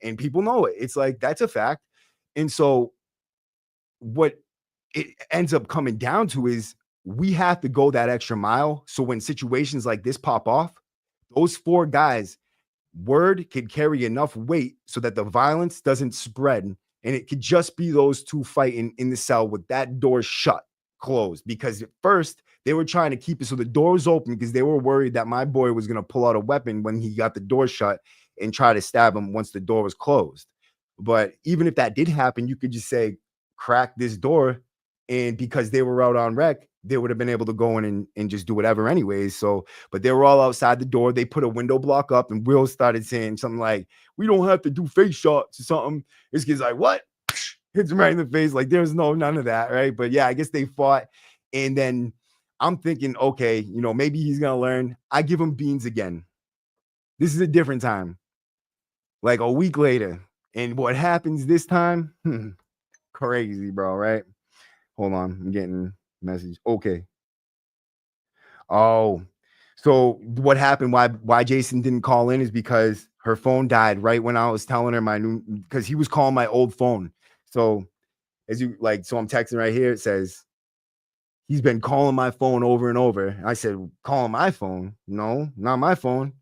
and people know it. It's like that's a fact. And so what it ends up coming down to is we have to go that extra mile. So when situations like this pop off, those four guys, word could carry enough weight so that the violence doesn't spread. And it could just be those two fighting in the cell with that door shut, closed. Because at first they were trying to keep it so the door was open because they were worried that my boy was going to pull out a weapon when he got the door shut and try to stab him once the door was closed. But even if that did happen, you could just say, crack this door. And because they were out on rec, they would have been able to go in and just do whatever anyways. So, but they were all outside the door. They put a window block up, and Will started saying something like, we don't have to do face shots or something. This kid's like, what? Hits him right in the face. Like, there's none of that, right? But yeah, I guess they fought. And then I'm thinking, okay, maybe he's going to learn. I give him beans again. This is a different time. Like a week later. And what happens this time? Crazy, bro, right? Hold on. I'm getting a message. Okay. Oh, so what happened? Why Jason didn't call in is because her phone died right when I was telling her because he was calling my old phone. So so I'm texting right here. It says he's been calling my phone over and over. I said, calling my phone? No, not my phone.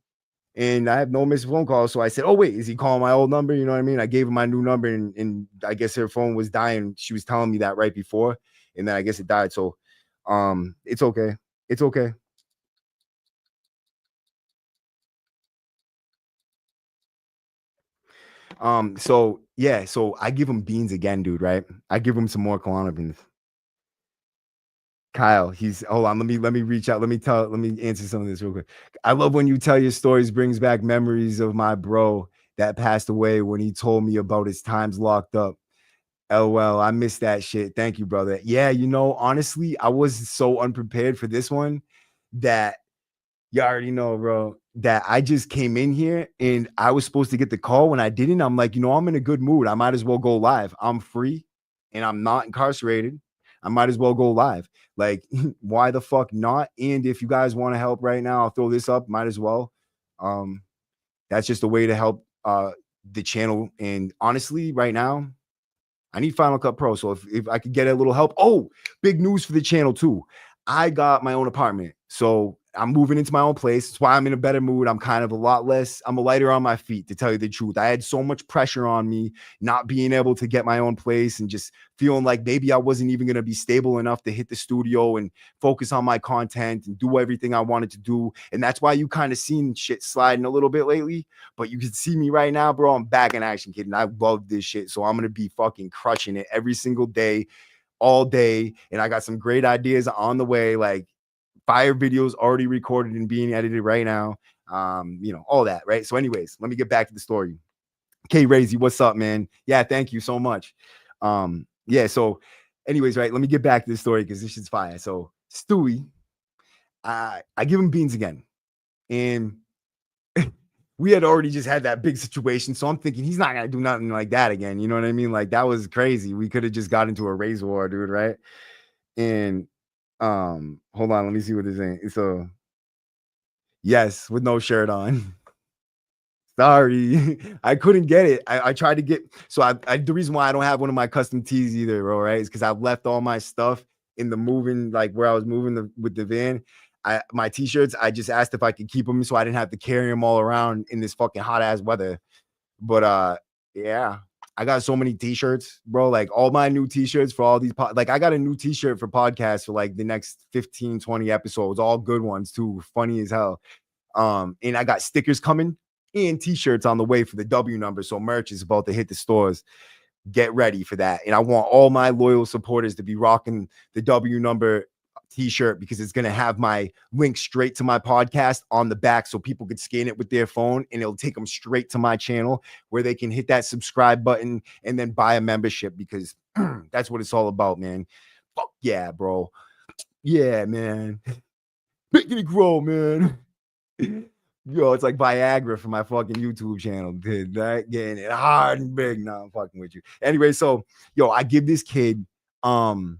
And I have no missed phone calls. So I said, oh, wait, is he calling my old number? You know what I mean? I gave him my new number, and I guess her phone was dying. She was telling me that right before, and then I guess it died. So it's okay. It's okay. So yeah, so I give him beans again, dude, right? I give him some more Kalana beans. Kyle, he's hold on. Let me reach out. Let me answer some of this real quick. I love when you tell your stories, brings back memories of my bro that passed away when he told me about his times locked up. LOL, I missed that shit. Thank you, brother. Yeah, honestly, I was so unprepared for this one that you already know, bro, that I just came in here and I was supposed to get the call. When I didn't, I'm like, I'm in a good mood. I might as well go live. I'm free and I'm not incarcerated. I might as well go live. Like, why the fuck not? And if you guys want to help right now, I'll throw this up. Might as well. Um, that's just a way to help the channel. And honestly, right now, I need Final Cut Pro. So if I could get a little help. Oh, big news for the channel too. I got my own apartment. So I'm moving into my own place. That's why I'm in a better mood. I'm kind of I'm a lighter on my feet, to tell you the truth. I had so much pressure on me not being able to get my own place and just feeling like maybe I wasn't even going to be stable enough to hit the studio and focus on my content and do everything I wanted to do. And that's why you kind of seen shit sliding a little bit lately. But you can see me right now, bro. I'm back in action, kid. And I love this shit. So I'm going to be fucking crushing it every single day, all day. And I got some great ideas on the way. Like, fire videos already recorded and being edited right now. All that, right? So anyways, let me get back to the story. K Razy, what's up, man? Yeah, thank you so much. Yeah, so anyways, right, let me get back to the story because this shit's fire. So Stewie, I give him beans again. And we had already just had that big situation. So I'm thinking he's not gonna do nothing like that again. You know what I mean? Like, that was crazy. We could have just got into a race war, dude, right? And hold on, let me see what they're saying. So yes, with no shirt on. Sorry, I couldn't get it. I tried to get the reason why I don't have one of my custom tees either, bro, right? Is because I've left all my stuff in the moving, like where I was moving with the van. My t-shirts, I just asked if I could keep them so I didn't have to carry them all around in this fucking hot ass weather. But yeah, I got so many t-shirts, bro. Like all my new t-shirts for all these like I got a new t-shirt for podcasts for like the next 15, 20 episodes, all good ones too, funny as hell. And I got stickers coming and t-shirts on the way for the W number. So merch is about to hit the stores. Get ready for that. And I want all my loyal supporters to be rocking the W number t-shirt because it's going to have my link straight to my podcast on the back so people could scan it with their phone and it'll take them straight to my channel where they can hit that subscribe button and then buy a membership because that's what it's all about, man. Fuck yeah, bro. Yeah, man. Making it grow, man. Yo, it's like Viagra for my fucking YouTube channel, dude. That getting it hard and big. No, I'm fucking with you. Anyway, so yo, I give this kid, that's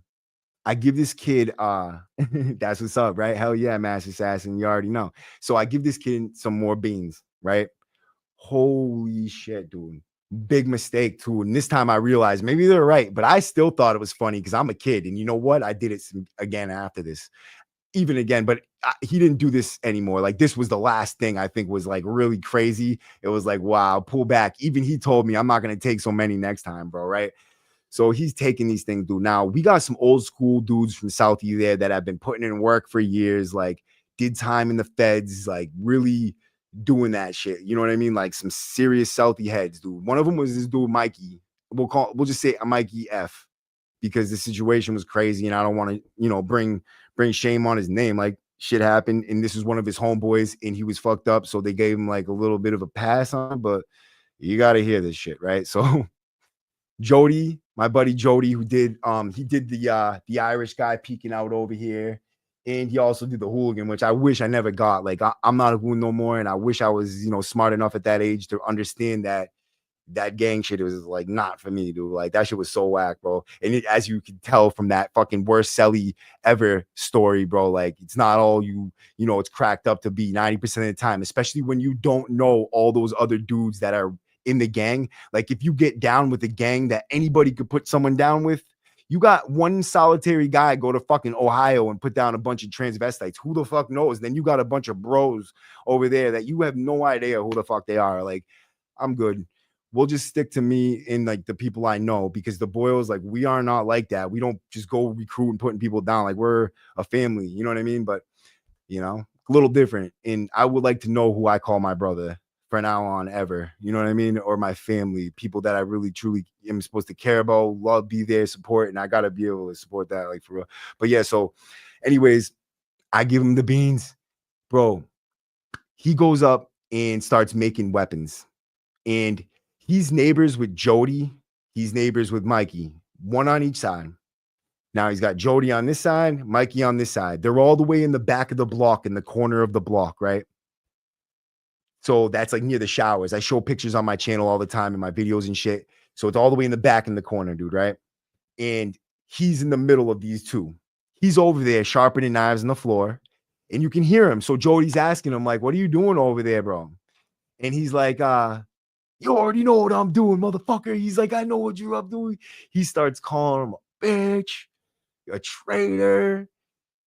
what's up, right? Hell yeah, Master Assassin. You already know. So I give this kid some more beans, right? Holy shit, dude. Big mistake too. And this time I realized maybe they're right, but I still thought it was funny because I'm a kid. And you know what? I did it again after this. Even again, but he didn't do this anymore. Like this was the last thing I think was like really crazy. It was like, wow, pull back. Even he told me I'm not going to take so many next time, bro. Right. So he's taking these things, dude. Now we got some old school dudes from Southie there that have been putting in work for years, like did time in the feds, like really doing that shit. You know what I mean? Like some serious Southie heads, dude. One of them was this dude, Mikey. We'll just say Mikey F because the situation was crazy and I don't want to, you know, bring shame on his name. Like shit happened and this is one of his homeboys and he was fucked up. So they gave him like a little bit of a pass on it, but you got to hear this shit, right? So Jody, my buddy Jody, who did, he did the Irish guy peeking out over here. And he also did the hooligan, which I wish I never got. Like I'm not a hooligan no more. And I wish I was, you know, smart enough at that age to understand that gang shit was like not for me, dude. Like that shit was so whack, bro. And as you can tell from that fucking worst Selly ever story, bro, like it's not all you know, it's cracked up to be 90% of the time, especially when you don't know all those other dudes that are in the gang. Like if you get down with a gang that anybody could put someone down with, you got one solitary guy go to fucking Ohio and put down a bunch of transvestites. Who the fuck knows? Then you got a bunch of bros over there that you have no idea who the fuck they are. Like, I'm good. We'll just stick to me and like the people I know because the Boyles, like we are not like that. We don't just go recruiting, putting people down. Like we're a family, you know what I mean? But you know, a little different. And I would like to know who I call my brother for now on ever, you know what I mean? Or my family, people that I really truly am supposed to care about, love, be there, support. And I got to be able to support that like for real. But yeah, so anyways, I give him the beans, bro. He goes up and starts making weapons and he's neighbors with Jody. He's neighbors with Mikey, one on each side. Now he's got Jody on this side, Mikey on this side. They're all the way in the back of the block, in the corner of the block, right? So that's like near the showers. I show pictures on my channel all the time in my videos and shit. So it's all the way in the back in the corner, dude, right? And he's in the middle of these two. He's over there sharpening knives on the floor, and you can hear him. So Jody's asking him, like, what are you doing over there, bro? And he's like, you already know what I'm doing, motherfucker. He's like, I know what you're up doing. He starts calling him a bitch, a traitor,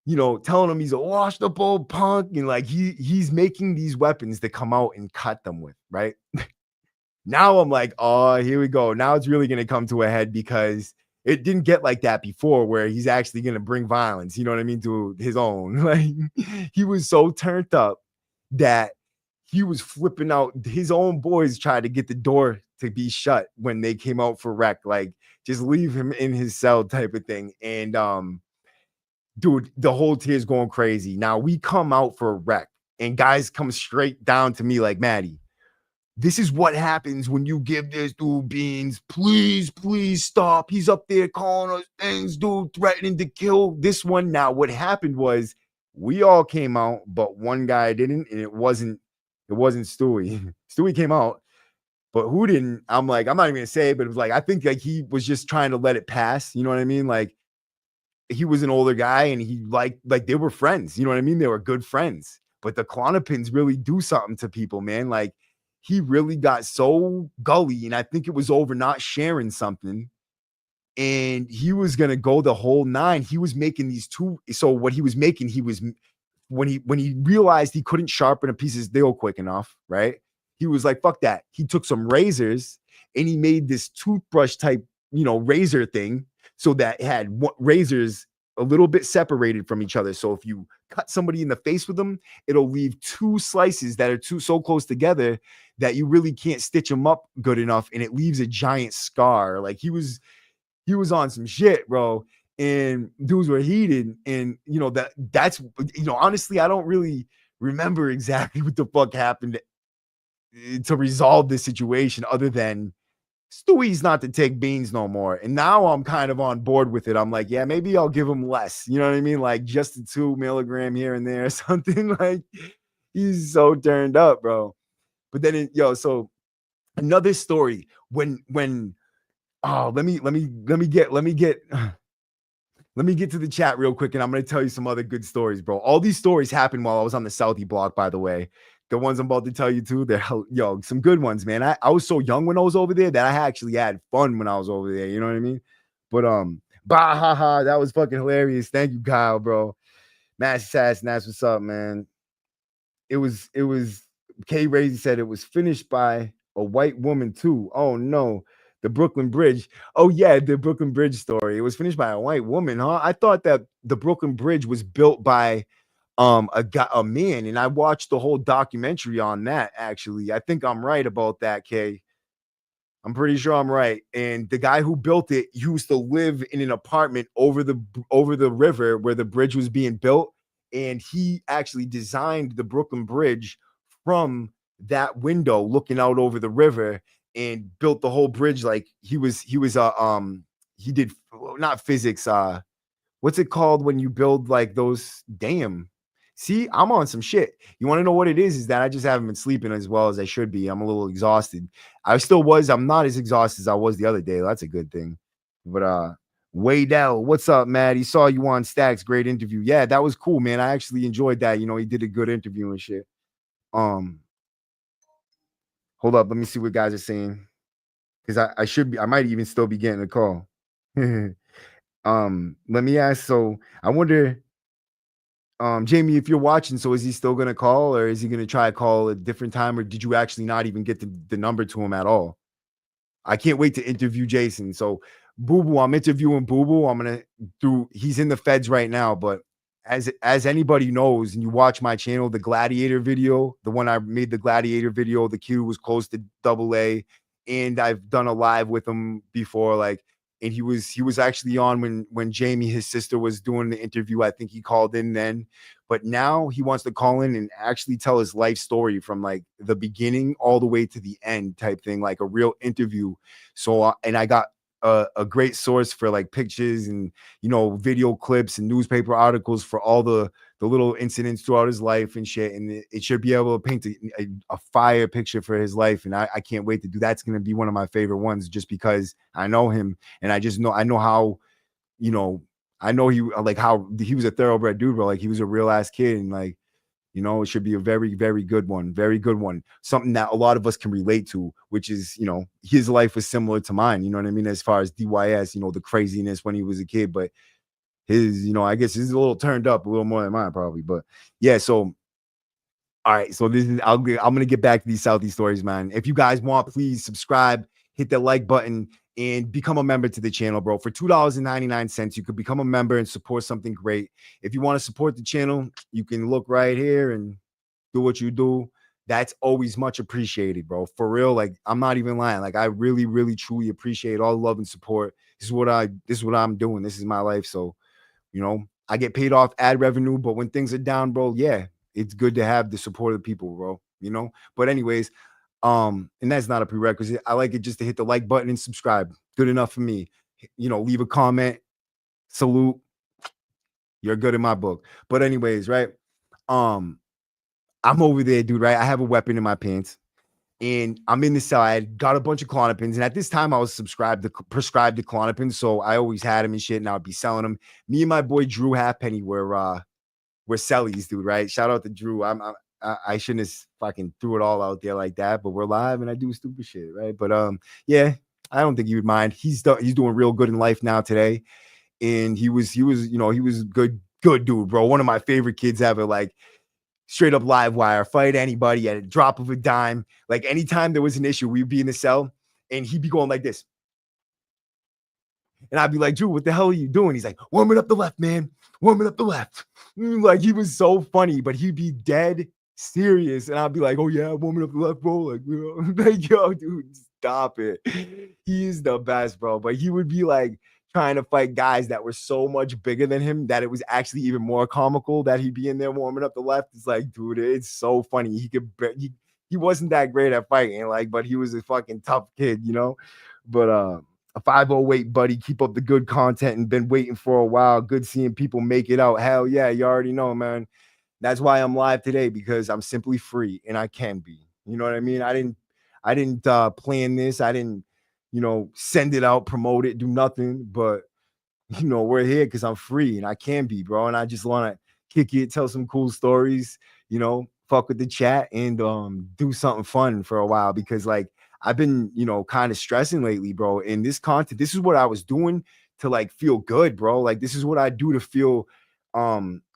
you know, telling him he's a washed up old punk. And like he's making these weapons to come out and cut them with, right? Now I'm like, oh, here we go. Now it's really gonna come to a head because it didn't get like that before, where he's actually gonna bring violence, you know what I mean, to his own. Like he was so turned up that he was flipping out. His own boys tried to get the door to be shut when they came out for rec, like just leave him in his cell type of thing. And dude, the whole tear's going crazy. Now we come out for rec and guys come straight down to me like, Maddie, this is what happens when you give this dude beans. Please stop. He's up there calling us things, dude, threatening to kill this one. Now what happened was we all came out, but one guy didn't, and it wasn't Stewie. Stewie came out, but who didn't? I'm like, I'm not even gonna say, but it was like, I think like he was just trying to let it pass. You know what I mean? Like he was an older guy and he like they were friends. You know what I mean? They were good friends. But the Klonopins really do something to people, man. Like he really got so gully, and I think it was over not sharing something. And he was gonna go the whole nine. He was making these two. So what he was making, he was when he realized he couldn't sharpen a piece of steel quick enough, right? He was like, fuck that. He took some razors and he made this toothbrush type, razor thing, so that it had razors a little bit separated from each other. So if you cut somebody in the face with them, it'll leave two slices that are so close together that you really can't stitch them up good enough, and it leaves a giant scar. Like he was on some shit, bro. And dudes were heated. And that's honestly, I don't really remember exactly what the fuck happened to resolve this situation, other than Stewie's not to take beans no more. And now I'm kind of on board with it. I'm like, yeah, maybe I'll give him less. You know what I mean? Like just a 2 milligram here and there, something. Like he's so turned up, bro. But then so another story when oh, let me get to the chat real quick, and I'm gonna tell you some other good stories, bro. All these stories happened while I was on the Southie block, by the way. The ones I'm about to tell you too, they're some good ones, man. I was so young when I was over there that I actually had fun when I was over there. You know what I mean? But bah ha ha, that was fucking hilarious. Thank you, Kyle, bro. Mass Assassin, that's what's up, man. It was K Razy said it was finished by a white woman too. Oh no. The Brooklyn Bridge. Oh yeah, the Brooklyn Bridge story. It was finished by a white woman, huh? I thought that the Brooklyn Bridge was built by a man, and I watched the whole documentary on that. Actually, I think I'm right about that, Kay. I'm pretty sure I'm right. And the guy who built it used to live in an apartment over the river where the bridge was being built, and he actually designed the Brooklyn Bridge from that window looking out over the river, and built the whole bridge. Like he did not physics, what's it called when you build like those? Damn. See, I'm on some shit. You want to know what it is? Is that I just haven't been sleeping as well as I should be. I'm a little exhausted. I'm not as exhausted as I was the other day. That's a good thing. But Waydell, what's up, Matt? He saw you on Stacks. Great interview. Yeah, that was cool, man. I actually enjoyed that. He did a good interview and shit. Hold up, let me see what guys are saying. Because I might even still be getting a call. Let me ask. So I wonder, Jamie, if you're watching, so is he still gonna call, or is he gonna try to call a different time, or did you actually not even get the number to him at all? I can't wait to interview Jason. So Boo Boo, I'm interviewing Boo Boo. He's in the feds right now, but as anybody knows, and you watch my channel, the Gladiator video, the one I made, the Gladiator video, the kid was close to AA, and I've done a live with him before, like, and he was actually on when Jamie, his sister, was doing the interview. I think he called in then, but now he wants to call in and actually tell his life story from like the beginning all the way to the end type thing, like a real interview. So and I got a great source for like pictures and video clips and newspaper articles for all the little incidents throughout his life and shit, and it should be able to paint a fire picture for his life. And I can't wait to do that's going to be one of my favorite ones, just because I know him, and I know how I know how he was a thoroughbred dude, bro. Like he was a real ass kid, and like it should be a very, very good one. Very good one. Something that a lot of us can relate to, which is, his life was similar to mine. You know what I mean? As far as DYS, the craziness when he was a kid, but his, I guess he's a little turned up a little more than mine probably. But yeah, so all right. So I'm going to get back to these Southie stories, man. If you guys want, please subscribe, hit that like button, and become a member to the channel, bro. For $2.99, you could become a member and support something great. If you want to support the channel, you can look right here and do what you do. That's always much appreciated, bro. For real, like I'm not even lying. Like I really, really, truly appreciate all the love and support. This is what I'm doing. This is my life. So, I get paid off ad revenue, but when things are down, bro, yeah, it's good to have the support of people, bro. But anyways, and that's not a prerequisite. I like it just to hit the like button and subscribe. Good enough for me. Leave a comment, salute. You're good in my book. But anyways, right? I'm over there, dude, right? I have a weapon in my pants, and I'm in the cell. I got a bunch of Klonopins, and at this time I was prescribed to Klonopins, so I always had them and shit, and I would be selling them. Me and my boy Drew Halfpenny were sellies, dude, right? Shout out to Drew. I shouldn't have fucking threw it all out there like that, but we're live and I do stupid shit, right? But yeah, I don't think he would mind. He's doing real good in life now today, and he was good dude, bro. One of my favorite kids ever. Like straight up live wire, fight anybody at a drop of a dime. Like anytime there was an issue, we'd be in the cell, and he'd be going like this. And I'd be like, Drew, what the hell are you doing? He's like, warming up the left, man. Warming up the left. Like, he was so funny, but he'd be dead serious. And I'd be like, oh, yeah, warming up the left, bro. Like, like, yo, dude, stop it. He is the best, bro. But he would be like trying to fight guys that were so much bigger than him that it was actually even more comical that he'd be in there warming up the left. It's like, dude, it's so funny. He wasn't that great at fighting, like, but he was a fucking tough kid, you know? But a 508 buddy, keep up the good content and been waiting for a while. Good seeing people make it out. Hell yeah, you already know, man. That's why I'm live today, because I'm simply free and I can be. You know what I mean? I didn't plan this. I didn't, send it out, promote it, do nothing. But we're here because I'm free and I can be, bro. And I just want to kick it, tell some cool stories, fuck with the chat and do something fun for a while, because like I've been, kind of stressing lately, bro. And this content, this is what I was doing to like feel good, bro. Like this is what I do to feel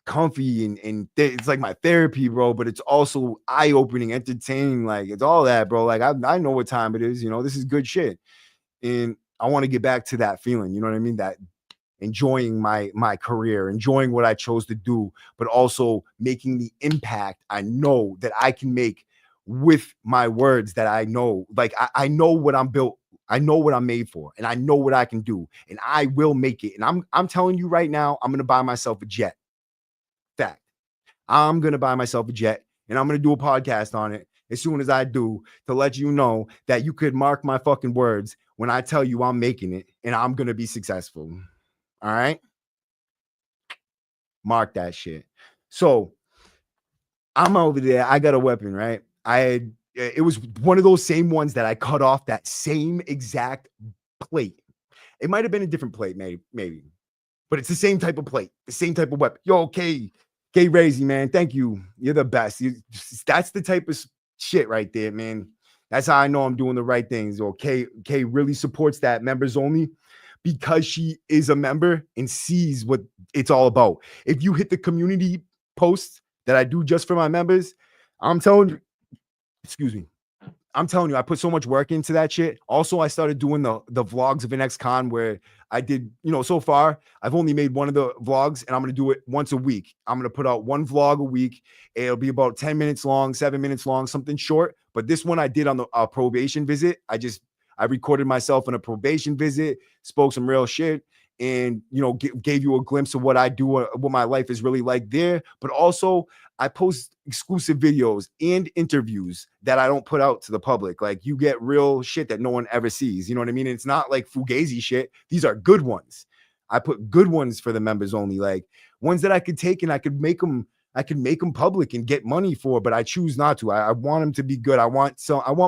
comfy and it's like my therapy, bro. But it's also eye-opening, entertaining, like it's all that, bro. Like I know what time it is, this is good shit. And I want to get back to that feeling, you know what I mean? That enjoying my career, enjoying what I chose to do, but also making the impact I know that I can make with my words that I know. Like I know what I'm built, I know what I'm made for, and I know what I can do, and I will make it. And I'm telling you right now, I'm gonna buy myself a jet. Fact. I'm gonna buy myself a jet, and I'm gonna do a podcast on it as soon as I do, to let you know that you could mark my fucking words when I tell you I'm making it and I'm gonna be successful. All right. Mark that shit. So I'm over there. I got a weapon, right? It was one of those same ones that I cut off that same exact plate. It might have been a different plate, maybe, but it's the same type of plate, the same type of weapon. Yo, okay, K Razy, man. Thank you. You're the best. That's the type of shit right there, man. That's how I know I'm doing the right things. Okay, K really supports that members only, because she is a member and sees what it's all about. If you hit the community posts that I do just for my members, I'm telling you, excuse me, I'm telling you, I put so much work into that shit. Also, I started doing the vlogs of an ex-con where I did, so far, I've only made one of the vlogs and I'm going to do it once a week. I'm going to put out one vlog a week. It'll be about 10 minutes long, 7 minutes long, something short. But this one I did on the probation visit. I recorded myself on a probation visit, spoke some real shit, and, gave you a glimpse of what I do, what my life is really like there. But also I post exclusive videos and interviews that I don't put out to the public. Like you get real shit that no one ever sees. You know what I mean? It's not like fugazi shit. These are good ones. I put good ones for the members only, like ones that I could take and I could make them public and get money for, but I choose not to. I want them to be good. I want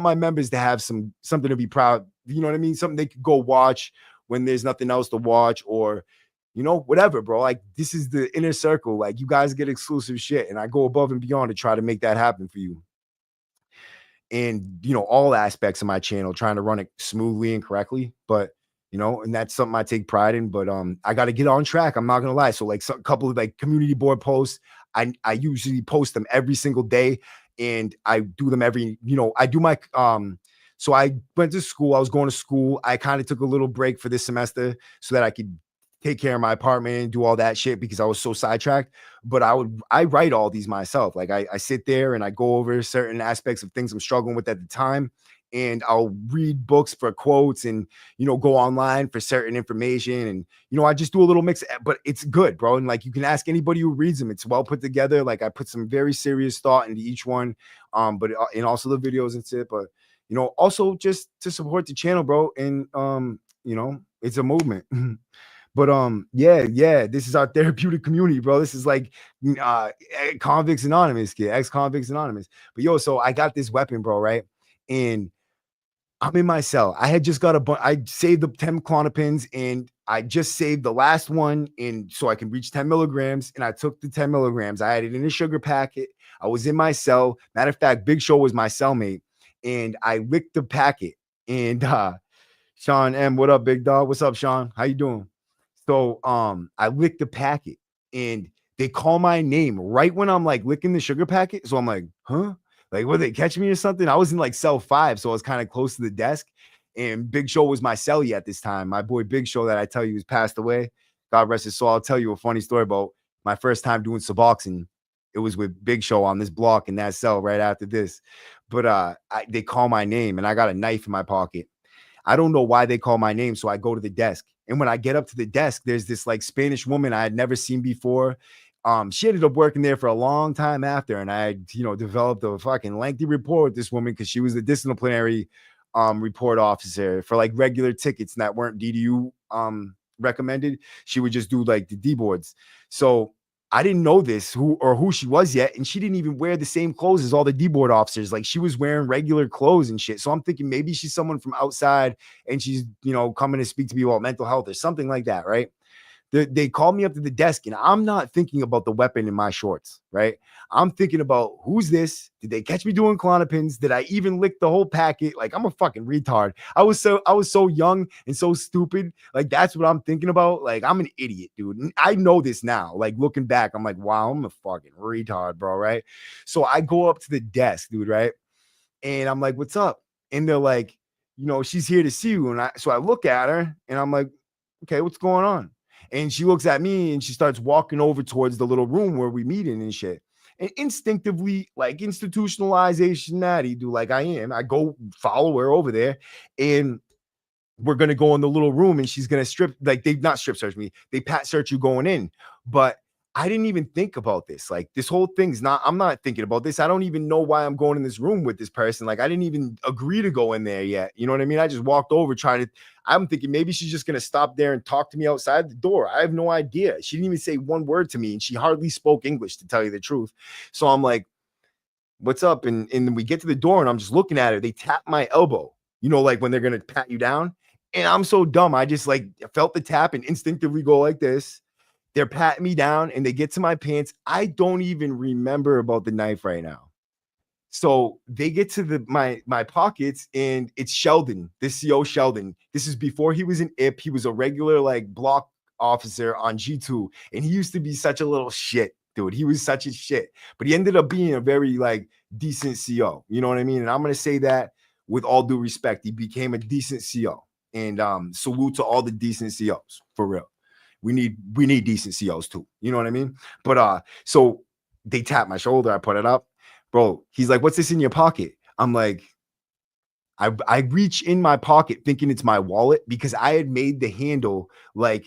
my members to have something to be proud. You know what I mean? Something they could go watch when there's nothing else to watch, or whatever, bro. Like this is the inner circle. Like you guys get exclusive shit, and I go above and beyond to try to make that happen for you. And all aspects of my channel, trying to run it smoothly and correctly. But and that's something I take pride in. But I got to get on track. I'm not gonna lie. So like a couple of like community board posts, I usually post them every single day, and I do them every. I do my So I went to school. I was going to school. I kind of took a little break for this semester so that I could take care of my apartment and do all that shit because I was so sidetracked. But I write all these myself. Like I sit there and I go over certain aspects of things I'm struggling with at the time. And I'll read books for quotes and, go online for certain information. And, I just do a little mix, but it's good, bro. And like, you can ask anybody who reads them. It's well put together. Like I put some very serious thought into each one. And also the videos and shit, but also just to support the channel, bro. And, it's a movement. But yeah, this is our therapeutic community, bro. This is like Convicts Anonymous, kid, ex-Convicts Anonymous. But yo, so I got this weapon, bro, right? And I'm in my cell. I had just got I saved the 10 Klonopins, and I just saved the last one, and so I can reach 10 milligrams. And I took the 10 milligrams. I had it in a sugar packet. I was in my cell. Matter of fact, Big Show was my cellmate, and I licked the packet. And Sean M, what up, big dog? What's up, Sean? How you doing? So I licked the packet, and they call my name right when I'm like licking the sugar packet. So I'm like, huh? Like, will they catch me or something? I was in like cell 5, so I was kind of close to the desk. And Big Show was my cellie at this time. My boy Big Show that I tell you has passed away. God rest his soul. I'll tell you a funny story about my first time doing suboxin. It was with Big Show on this block in that cell right after this. But they call my name and I got a knife in my pocket. I don't know why they call my name. So I go to the desk. And when I get up to the desk, there's this like Spanish woman I had never seen before. She ended up working there for a long time after. And I, developed a fucking lengthy report with this woman because she was the disciplinary report officer for like regular tickets that weren't DDU recommended. She would just do like the D boards. So I didn't know who she was yet. And she didn't even wear the same clothes as all the D-board officers. Like she was wearing regular clothes and shit. So I'm thinking maybe she's someone from outside and she's, coming to speak to me about mental health or something like that. Right. They called me up to the desk and I'm not thinking about the weapon in my shorts, right? I'm thinking about who's this? Did they catch me doing Klonopins? Did I even lick the whole packet? Like I'm a fucking retard. I was so young and so stupid. Like that's what I'm thinking about. Like I'm an idiot, dude. And I know this now. Like looking back, I'm like, wow, I'm a fucking retard, bro, right? So I go up to the desk, dude, right? And I'm like, what's up? And they're like, she's here to see you. And so I look at her and I'm like, okay, what's going on? And she looks at me and she starts walking over towards the little room where we meet in and shit. And instinctively, like institutionalization, like I am, I go follow her over there and we're going to go in the little room and she's going to not strip search me. They pat search you going in. But I didn't even think about this. Like this whole thing's I'm not thinking about this. I don't even know why I'm going in this room with this person. Like I didn't even agree to go in there yet. You know what I mean? I just walked over I'm thinking maybe she's just going to stop there and talk to me outside the door. I have no idea. She didn't even say one word to me and she hardly spoke English, to tell you the truth. So I'm like, what's up? And then we get to the door and I'm just looking at her. They tap my elbow, like when they're going to pat you down. And I'm so dumb. I just felt the tap and instinctively go like this. They're patting me down and they get to my pants. I don't even remember about the knife right now. So they get to my pockets and it's Sheldon, this CO Sheldon. This is before he was an IP. He was a regular block officer on G2. And he used to be such a little shit, dude. He was such a shit. But he ended up being a very decent CO. You know what I mean? And I'm going to say that with all due respect. He became a decent CO. And salute to all the decent COs, for real. We need decent COs too. You know what I mean? But so they tap my shoulder. I put it up. Bro, he's like, what's this in your pocket? I'm like, I reach in my pocket thinking it's my wallet because I had made the handle because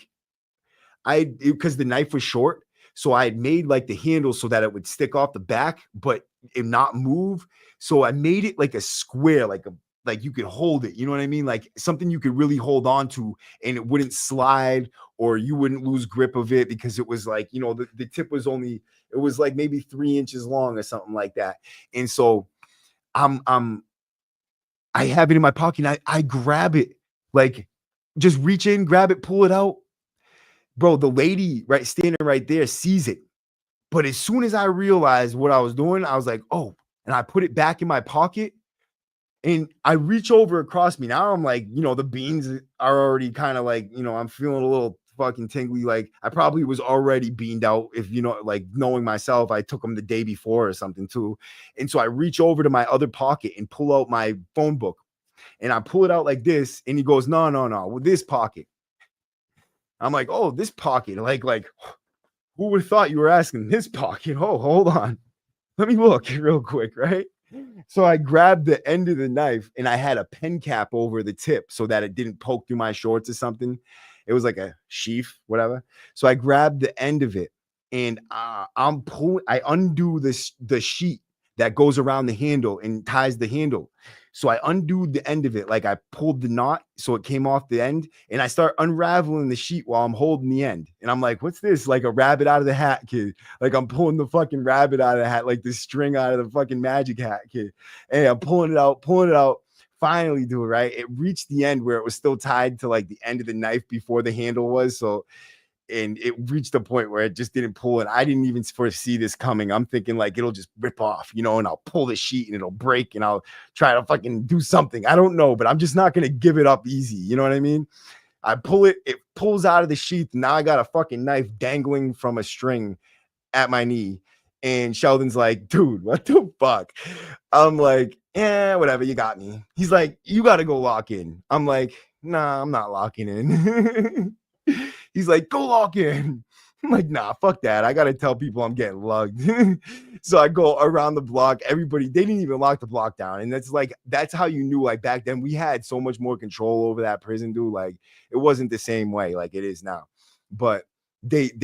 the knife was short. So I had made the handle so that it would stick off the back, but it not move. So I made it like a square, like you could hold it, you know what I mean? Like something you could really hold on to and it wouldn't slide or you wouldn't lose grip of it because it was the tip was it was maybe 3 inches long or something like that. And so I have it in my pocket and I grab it, just reach in, grab it, pull it out. Bro, the lady standing right there sees it. But as soon as I realized what I was doing, I was like, oh, and I put it back in my pocket. And I reach over across me. Now I'm the beans are already kind of I'm feeling a little fucking tingly. I probably was already beaned out if, knowing myself, I took them the day before or something too. And so I reach over to my other pocket and pull out my phone book and I pull it out like this. And he goes, no, with this pocket. I'm like, oh, this pocket. Who would have thought you were asking this pocket? Oh, hold on. Let me look real quick, right? So I grabbed the end of the knife and I had a pen cap over the tip so that it didn't poke through my shorts or something. It was like a sheath, whatever. So I grabbed the end of it and I undo the sheet that goes around the handle and ties the handle. So I undo the end of it. I pulled the knot so it came off the end and I start unraveling the sheet while I'm holding the end. And I'm like, what's this? Like a rabbit out of the hat, kid. I'm pulling the fucking rabbit out of the hat, like the string out of the fucking magic hat, kid. And I'm pulling it out. Finally do it, right? It reached the end where it was still tied to the end of the knife before the handle was. So and it reached a point where it just didn't pull and I didn't even foresee this coming. I'm thinking it'll just rip off, and I'll pull the sheet and it'll break and I'll try to fucking do something. I don't know, but I'm just not going to give it up easy. You know what I mean? I pull it pulls out of the sheath. Now I got a fucking knife dangling from a string at my knee. And Sheldon's like, dude, what the fuck? I'm like, yeah, whatever, you got me. He's like, you got to go lock in. I'm like, nah, I'm not locking in. He's like, go lock in. I'm like, nah, fuck that. I got to tell people I'm getting lugged. So I go around the block. Everybody, they didn't even lock the block down. And that's how you knew, like, back then we had so much more control over that prison, dude. Like, it wasn't the same way like it is now. But dude,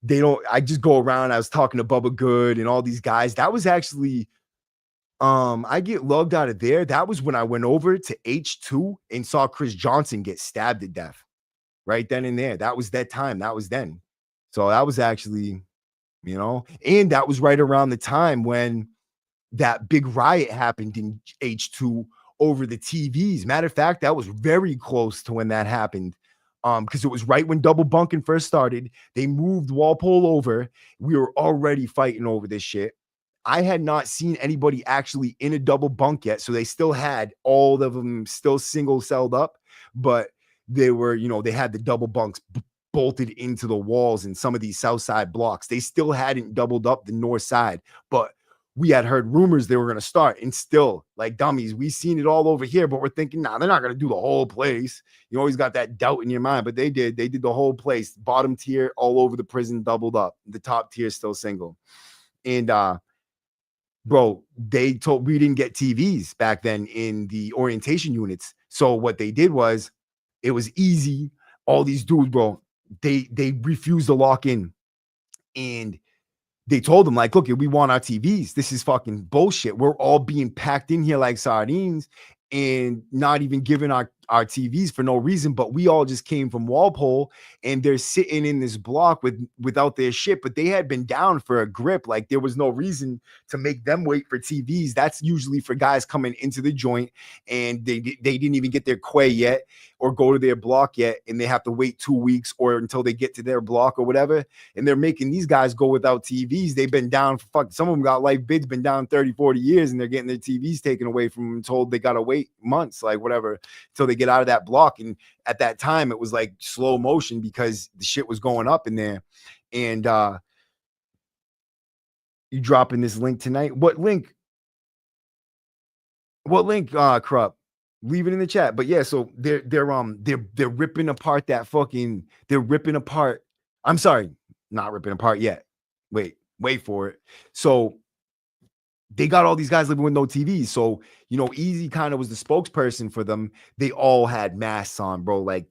they don't, I just go around. I was talking to Bubba Good and all these guys. That was actually, I get lugged out of there. That was when I went over to H2 and saw Chris Johnson get stabbed to death right then and there. That was that time. That was then. So that was actually, and that was right around the time when that big riot happened in H2 over the TVs. Matter of fact, that was very close to when that happened. Because it was right when double bunking first started. They moved Walpole over. We were already fighting over this shit. I had not seen anybody actually in a double bunk yet. So they still had all of them still single celled up, but they were, they had the double bunks bolted into the walls in some of these south side blocks. They still hadn't doubled up the north side, but we had heard rumors they were going to start, and still, like dummies, we seen it all over here, but we're thinking, nah, they're not going to do the whole place. You always got that doubt in your mind, but they did the whole place. Bottom tier all over the prison doubled up. The top tier still single. And bro, they told we didn't get TVs back then in the orientation units. So what they did was, it was easy. All these dudes, bro, they refused to lock in, and they told them, like, look, we want our TVs. This is fucking bullshit. We're all being packed in here like sardines and not even giving our TVs for no reason. But we all just came from Walpole, and they're sitting in this block without their shit. But they had been down for a grip. Like, there was no reason to make them wait for TVs. That's usually for guys coming into the joint, and they didn't even get their quay yet or go to their block yet, and they have to wait 2 weeks or until they get to their block or whatever. And they're making these guys go without TVs. They've been down for some of them got life bids, been down 30, 40 years, and they're getting their TVs taken away from them, told they got to wait months, like whatever, until they get out of that block. And at that time, it was like slow motion because the shit was going up in there. And you dropping this link tonight? What link? Krupp? Leave it in the chat. But yeah, so they're ripping apart that fucking, they're ripping apart. I'm sorry, not ripping apart yet. Wait for it. So they got all these guys living with no TVs. So, Easy kind of was the spokesperson for them. They all had masks on, bro, like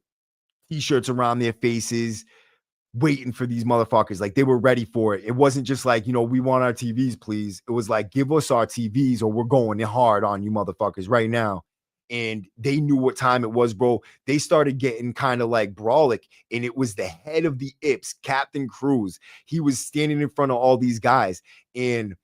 t-shirts around their faces, waiting for these motherfuckers. Like, they were ready for it. It wasn't just like, we want our TVs, please. It was like, give us our TVs or we're going hard on you motherfuckers right now. And they knew what time it was, bro. They started getting kind of like brawlic, and it was the head of the IPS, Captain Cruz. He was standing in front of all these guys, and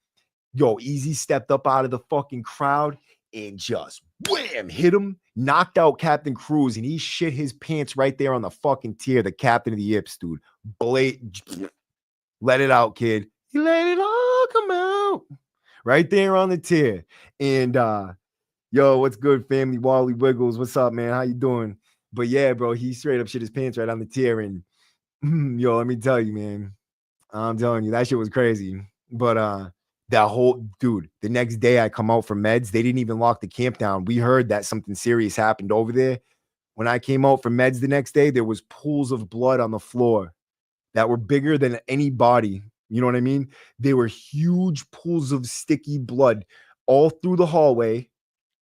Easy stepped up out of the fucking crowd and just wham, hit him, knocked out Captain Cruz, and he shit his pants right there on the fucking tier, the captain of the IPS, dude. Let it out, kid. He let it all come out right there on the tier. And yo, what's good, family? Wally Wiggles, what's up, man? How you doing? But yeah, bro, he straight up shit his pants right on the tier. And yo, let me tell you, man, I'm telling you, that shit was crazy. But that whole dude, the next day I come out from meds, they didn't even lock the camp down. We heard that something serious happened over there. When I came out from meds the next day, there was pools of blood on the floor that were bigger than any body. You know what I mean? They were huge pools of sticky blood all through the hallway,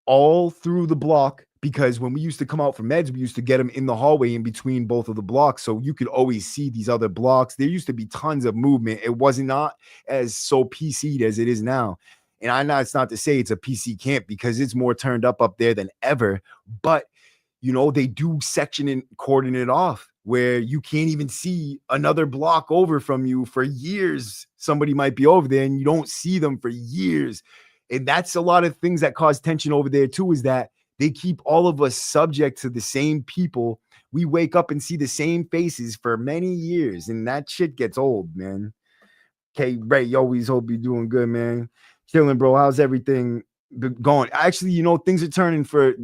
all through the block, because when we used to come out from meds, we used to get them in the hallway in between both of the blocks. So you could always see these other blocks. There used to be tons of movement. It was not as so PC'd as it is now. And I know it's not to say it's a PC camp, because it's more turned up there than ever. But, they do section and cordon it off where you can't even see another block over from you for years. Somebody might be over there and you don't see them for years. And that's a lot of things that cause tension over there too, is that they keep all of us subject to the same people. We wake up and see the same faces for many years, and that shit gets old, man. Okay, Ray, always hope you're doing good, man. Chilling, bro. How's everything going? Actually, things are turning for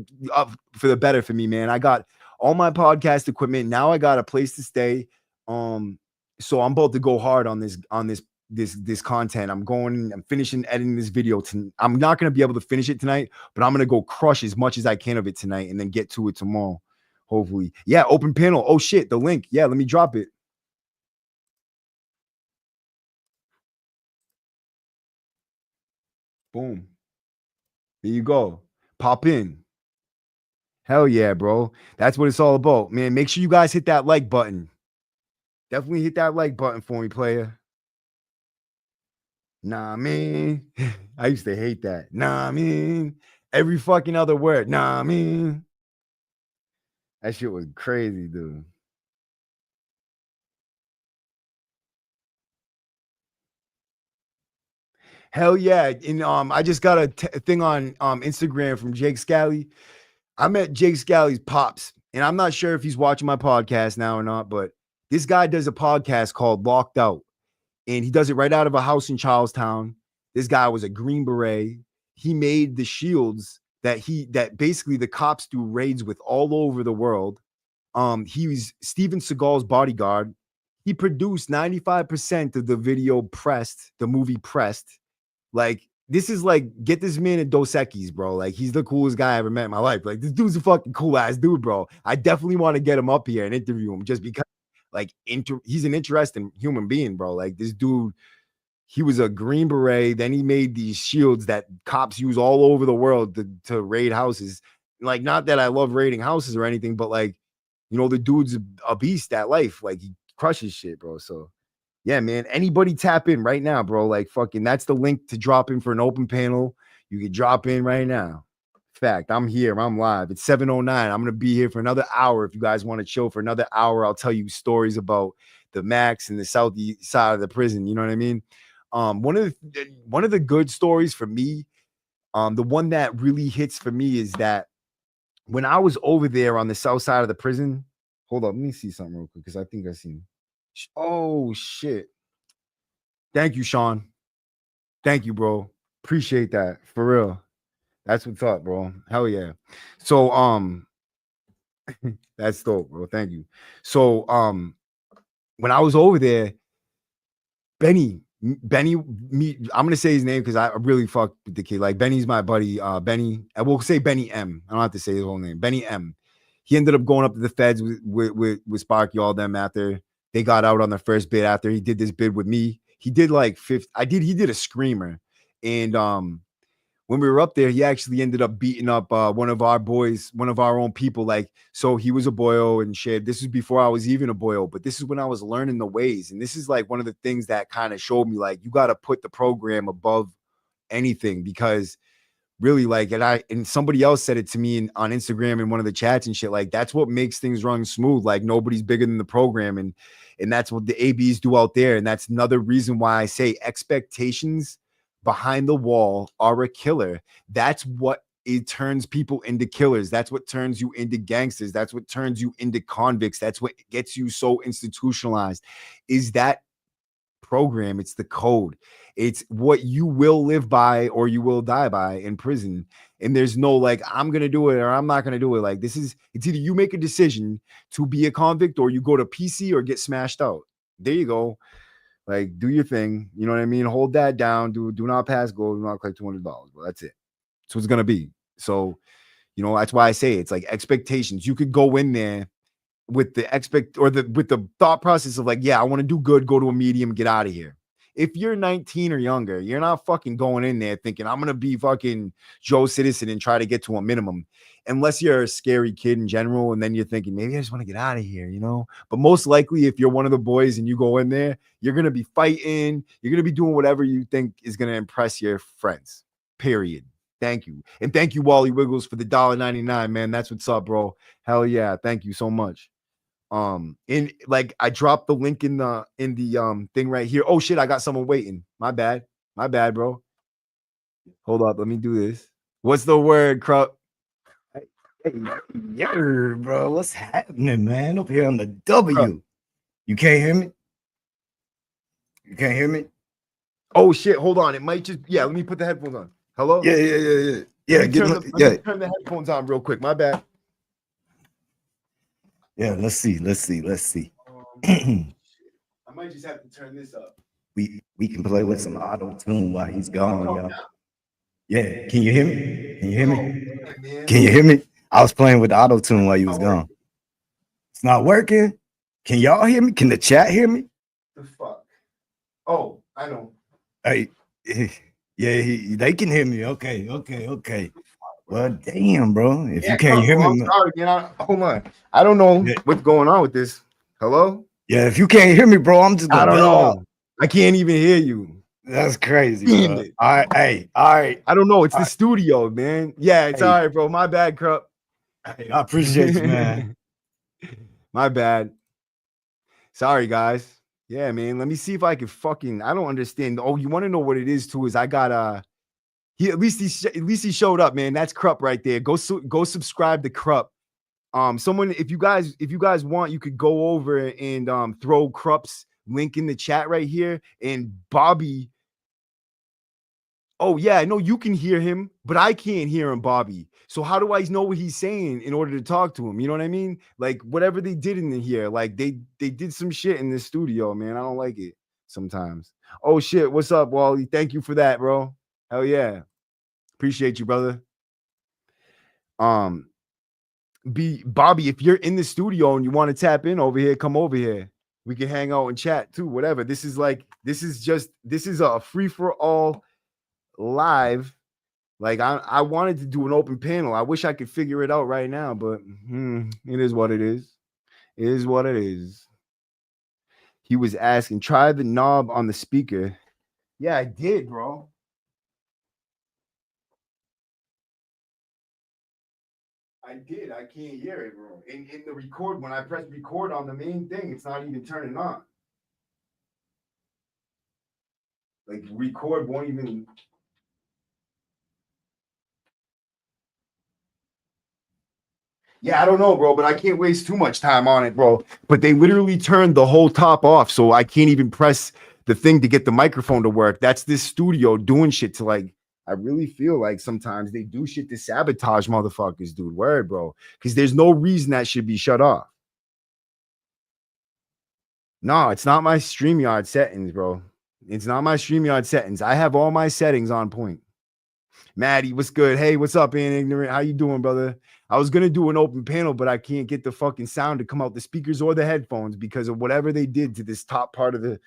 the better for me, man. I got all my podcast equipment. Now I got a place to stay. So I'm about to go hard on this this content. I'm finishing editing this video. I'm not gonna be able to finish it tonight, but I'm gonna go crush as much as I can of it tonight and then get to it tomorrow. Hopefully. Yeah, open panel. Oh shit, the link. Yeah, let me drop it. Boom. There you go. Pop in. Hell yeah, bro. That's what it's all about, man. Make sure you guys hit that like button. Definitely hit that like button for me, player. Nah, man. I used to hate that. Nah, man. Every fucking other word. Nah, man. That shit was crazy, dude. Hell yeah. And I just got a thing on Instagram from Jake Scally. I met Jake Scally's pops, and I'm not sure if he's watching my podcast now or not, but this guy does a podcast called Locked Out, and he does it right out of a house in Charlestown. This guy was a Green Beret. He made the shields that basically the cops do raids with all over the world. He was Steven Seagal's bodyguard. He produced 95% of the video pressed, the movie pressed. Like, this is like, get this man at Dos Equis, bro. Like, he's the coolest guy I ever met in my life. Like, this dude's a fucking cool ass dude, bro. I definitely want to get him up here and interview him just because, like, he's an interesting human being, bro. Like, this dude, he was a Green Beret. Then he made these shields that cops use all over the world to raid houses. Like, not that I love raiding houses or anything, but like, you know, the dude's a beast at life. Like, he crushes shit, bro. So yeah, man. Anybody tap in right now, bro. Like, fucking, that's the link to drop in for an open panel. You can drop in right now. Fact, I'm here. I'm live. It's 7:09. I'm gonna be here for another hour. If you guys want to chill for another hour, I'll tell you stories about the Max and the Southie side of the prison. You know what I mean? One of the good stories for me, the one that really hits for me is that when I was over there on the south side of the prison. Hold up, let me see something real quick because I think I seen. Oh shit. Thank you, Sean. Thank you, bro. Appreciate that. For real. That's what's up, bro. Hell yeah. So that's dope, bro. Thank you. So when I was over there, I'm gonna say his name because I really fucked with the kid. Like, Benny's my buddy. Benny, I will say Benny M. I don't have to say his whole name. Benny M. He ended up going up to the feds with Sparky, all them, after they got out on the first bid. After he did this bid with me, he did like fifth. He did a screamer, and when we were up there, he actually ended up beating up one of our boys, one of our own people. Like, so he was a boyo and shit. This is before I was even a boyo, but this is when I was learning the ways. And this is like one of the things that kind of showed me, like, you got to put the program above anything, because really, like, and somebody else said it to me on Instagram in one of the chats and shit. Like, that's what makes things run smooth. Like, nobody's bigger than the program, and that's what the ABs do out there. And that's another reason why I say expectations behind the wall are a killer. That's what it turns people into killers. That's what turns you into gangsters. That's what turns you into convicts. That's what gets you so institutionalized, is that program. It's the code. It's what you will live by or you will die by in prison. And there's no like, I'm gonna do it or I'm not gonna do it. Like, it's either you make a decision to be a convict or you go to PC or get smashed out. There you go. Like, do your thing. You know what I mean? Hold that down. Do not pass go. Do not collect $200. But that's it. That's what it's gonna be. So, you know, that's why I say it's like expectations. You could go in there with the with the thought process of like, yeah, I want to do good, go to a medium, get out of here. If you're 19 or younger, you're not fucking going in there thinking I'm gonna be fucking Joe Citizen and try to get to a minimum, unless you're a scary kid in general, and then you're thinking maybe I just want to get out of here, you know. But most likely, if you're one of the boys and you go in there, you're gonna be fighting, you're gonna be doing whatever you think is gonna impress your friends. Period. Thank you. And thank you, Wally Wiggles, for the $1.99, man. That's what's up, bro. Hell yeah. Thank you so much. In like, I dropped the link in the thing right here. Oh shit, I got someone waiting. My bad, bro. Hold up, let me do this. What's the word, Krupp? Hey, yeah, bro, what's happening, man? Up here on the W. Krupp. You can't hear me? You can't hear me? Oh shit, hold on. It might just, yeah, let me put the headphones on. Hello? Yeah. Let me turn the headphones on real quick. My bad. Yeah, let's see. I might just have to turn this up. we can play with some auto tune while he's gone, y'all. Yeah, can you hear me? Can you hear me? Can you hear me? I was playing with the auto tune while you was gone. It's not working. Can y'all hear me? Can the chat hear me? The fuck? Oh, I know. Hey, yeah, they can hear me. Okay. Well, damn, bro. If you can't hear me, I'm sorry, man. Hold on. I don't know what's going on with this. Hello? Yeah, if you can't hear me, bro, I'm just gonna. I don't know. I can't even hear you. That's crazy, bro. All right, hey, all right. I don't know. It's the studio, man. Yeah, it's all right, bro. My bad, Krupp. Hey, I appreciate you, man. My bad. Sorry, guys. Yeah, man. Let me see if I can fucking. I don't understand. Oh, you want to know what it is too? Is I got he at least he showed up, man. That's Krupp right there. Go subscribe to Krupp. Someone, if you guys want, you could go over and throw Krupp's link in the chat right here. And Bobby. Oh yeah, I know you can hear him, but I can't hear him, Bobby. So how do I know what he's saying in order to talk to him? You know what I mean? Like whatever they did in here, like they did some shit in this studio, man. I don't like it sometimes. Oh shit, what's up, Wally? Thank you for that, bro. Hell yeah, appreciate you, brother. Bobby, if you're in the studio and you want to tap in over here, come over here. We can hang out and chat too. Whatever. This is a free for all live. Like I wanted to do an open panel. I wish I could figure it out right now, but it is what it is. It is what it is. He was asking, try the knob on the speaker. Yeah, I did, bro. I did. I can't hear it, bro. In the record, when I press record on the main thing, it's not even turning on. Like record won't even. Yeah, I don't know, bro, but I can't waste too much time on it, bro. But they literally turned the whole top off, so I can't even press the thing to get the microphone to work. That's this studio doing shit to like. I really feel like sometimes they do shit to sabotage motherfuckers, dude. Word, bro. Because there's no reason that should be shut off. No, it's not my StreamYard settings, bro. It's not my StreamYard settings. I have all my settings on point. Maddie, what's good? Hey, what's up, Ian Ignorant? How you doing, brother? I was gonna do an open panel, but I can't get the fucking sound to come out the speakers or the headphones because of whatever they did to this top part of the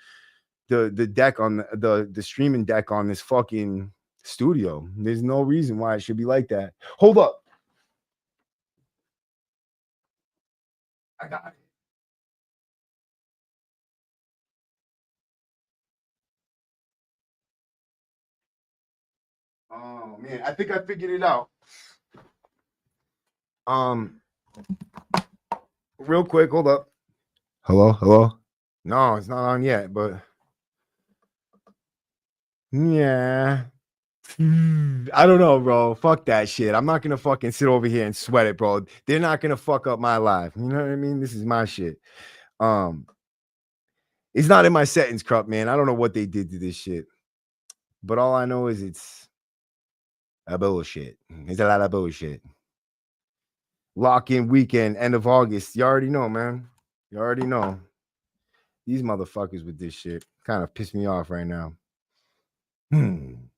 deck on the streaming deck on this fucking studio. There's no reason why it should be like that. Hold up. I got it. Oh man, I think I figured it out. Real quick, hold up. Hello. No, it's not on yet, but yeah. I don't know, bro. Fuck that shit. I'm not gonna fucking sit over here and sweat it, bro. They're not gonna fuck up my life. You know what I mean? This is my shit. It's not in my settings, Krupp, man. I don't know what they did to this shit, but all I know is it's a bullshit. It's a lot of bullshit. Lock-in weekend, end of August. You already know, man. You already know. These motherfuckers with this shit kind of piss me off right now. I'm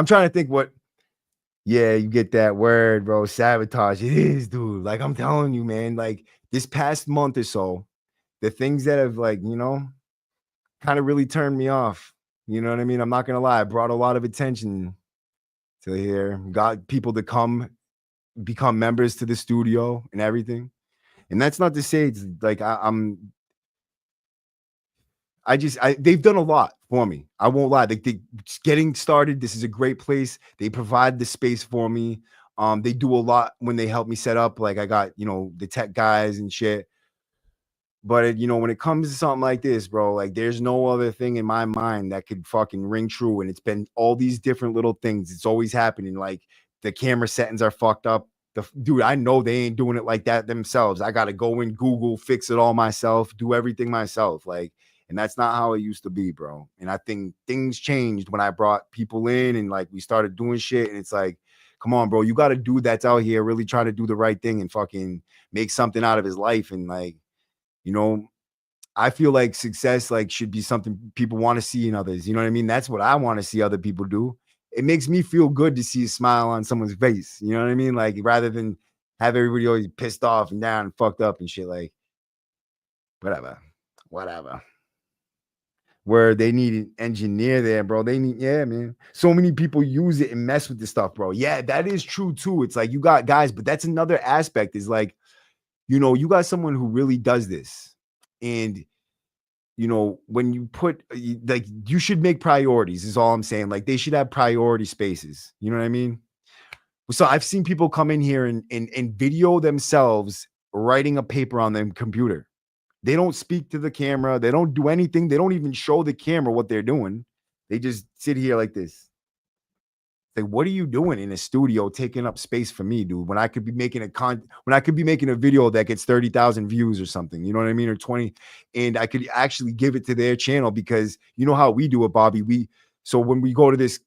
trying to think what. Yeah, you get that word, bro. Sabotage. It is, dude. Like I'm telling you, man. Like this past month or so, the things that have like, kind of really turned me off. You know what I mean? I'm not gonna lie. I brought a lot of attention to here. Got people to come become members to the studio and everything. And that's not to say it's like they've done a lot for me. I won't lie. They getting started. This is a great place. They provide the space for me. They do a lot when they help me set up. Like I got, the tech guys and shit. But when it comes to something like this, bro, like there's no other thing in my mind that could fucking ring true. And it's been all these different little things. It's always happening. Like the camera settings are fucked up. Dude, I know they ain't doing it like that themselves. I got to go in Google, fix it all myself, do everything myself. Like, and that's not how it used to be, bro. And I think things changed when I brought people in and like we started doing shit. And it's like, come on, bro, you got a dude that's out here really trying to do the right thing and fucking make something out of his life. And like, I feel like success like should be something people want to see in others. You know what I mean? That's what I want to see other people do. It makes me feel good to see a smile on someone's face. You know what I mean? Like rather than have everybody always pissed off and down and fucked up and shit. Like whatever, whatever. Where they need an engineer there, bro. They need, yeah, man. So many people use it and mess with this stuff, bro. Yeah, that is true too. It's like you got guys, but that's another aspect. Is like, you know, you got someone who really does this, and you know, when you put like you should make priorities, is all I'm saying. Like they should have priority spaces. You know what I mean? So I've seen people come in here and video themselves writing a paper on their computer. They don't speak to the camera. They don't do anything. They don't even show the camera what they're doing. They just sit here like this. Like, what are you doing in a studio taking up space for me, dude? When I could be making when I could be making a video that gets 30,000 views or something, you know what I mean? Or 20, and I could actually give it to their channel because you know how we do it, Bobby. So when we go to this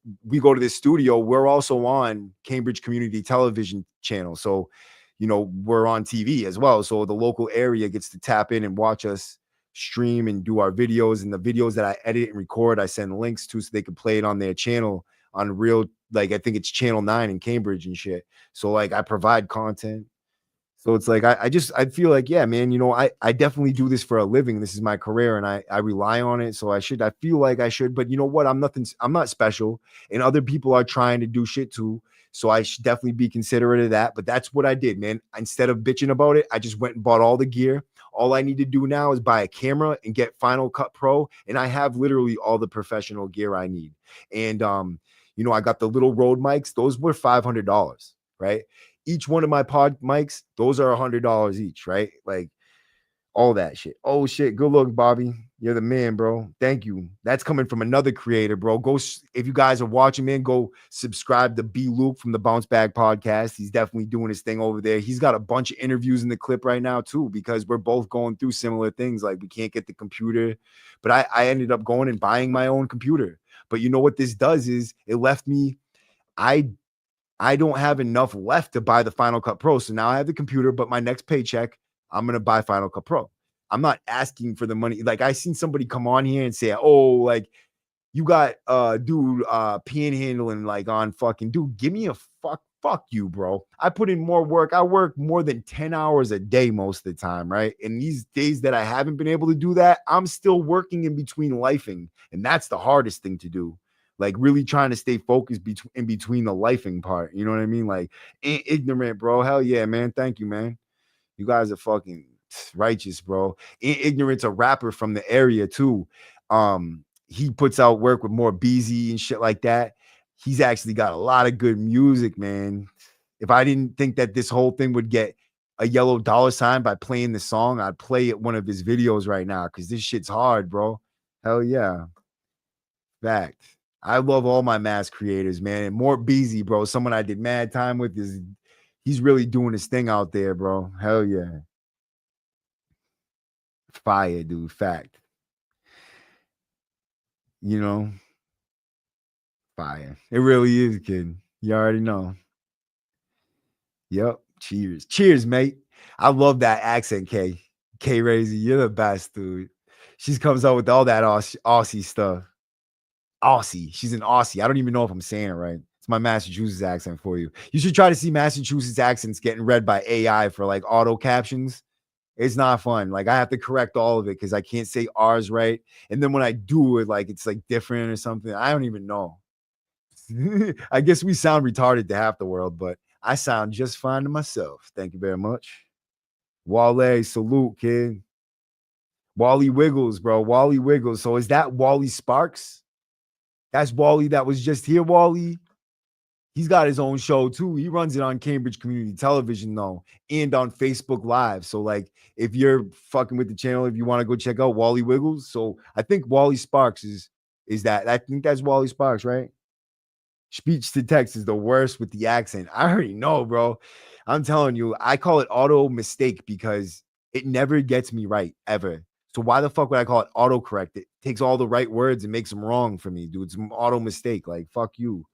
studio, we're also on Cambridge Community Television channel. So, you know, we're on TV as well. So the local area gets to tap in and watch us stream and do our videos, and the videos that I edit and record, I send links to so they can play it on their channel on real, like I think it's channel 9 in Cambridge and shit. So like I provide content. So it's like I feel like, yeah, man, you know, I definitely do this for a living. This is my career and I rely on it. So I feel like I should, but you know what? I'm not special, and other people are trying to do shit too. So I should definitely be considerate of that. But that's what I did, man. Instead of bitching about it, I just went and bought all the gear. All I need to do now is buy a camera and get Final Cut Pro. And I have literally all the professional gear I need. And you know, I got the little Rode mics, those were $500, right? Each one of my pod mics, those are $100 each, right? Like all that shit. Oh shit, good luck, Bobby. You're the man, bro. Thank you. That's coming from another creator, bro. If you guys are watching, man, go subscribe to B Luke from the Bounce Back Podcast. He's definitely doing his thing over there. He's got a bunch of interviews in the clip right now too, because we're both going through similar things. Like we can't get the computer, but I ended up going and buying my own computer. But you know what this does is it left me. I I don't have enough left to buy the Final Cut Pro. So now I have the computer, but my next paycheck, I'm going to buy Final Cut Pro. I'm not asking for the money. Like I seen somebody come on here and say, "Oh, like you got dude panhandling like on fucking dude, give me a fuck you, bro. I put in more work. I work more than 10 hours a day most of the time, right? And these days that I haven't been able to do that, I'm still working in between lifing, and that's the hardest thing to do. Like really trying to stay focused in between the lifing part. You know what I mean? Like ignorant, bro. Hell yeah, man. Thank you, man. You guys are fucking righteous, bro. Ignorant's a rapper from the area too. He puts out work with more BZ and shit like that. He's actually got a lot of good music, man. If I didn't think that this whole thing would get a yellow dollar sign by playing the song, I'd play it one of his videos right now because this shit's hard, bro. Hell yeah. Fact. I love all my mass creators, man. And more BZ, bro. Someone I did mad time with he's really doing his thing out there, bro. Hell yeah. Fire, dude. Fact. You know, fire. It really is, kid. You already know. Yep. Cheers. Cheers, mate. I love that accent, K. K Razy. You're the best, dude. She comes out with all that Aussie stuff. Aussie. She's an Aussie. I don't even know if I'm saying it right. It's my Massachusetts accent for you. You should try to see Massachusetts accents getting read by AI for like auto captions. It's not fun. Like I have to correct all of it because I can't say R's right. And then when I do it, like it's like different or something. I don't even know. I guess we sound retarded to half the world, but I sound just fine to myself. Thank you very much. Wale, salute, kid. Wally Wiggles, bro. Wally Wiggles. So is that Wally Sparks? That's Wally that was just here, Wally. He's got his own show too. He runs it on Cambridge Community Television though, and on Facebook Live. So like, if you're fucking with the channel, if you want to go check out Wally Wiggles, so I think Wally Sparks is that. I think that's Wally Sparks, right? Speech to text is the worst with the accent. I already know, bro. I'm telling you, I call it auto mistake because it never gets me right ever. So why the fuck would I call it autocorrect? It takes all the right words and makes them wrong for me, dude. It's an auto mistake. Like fuck you.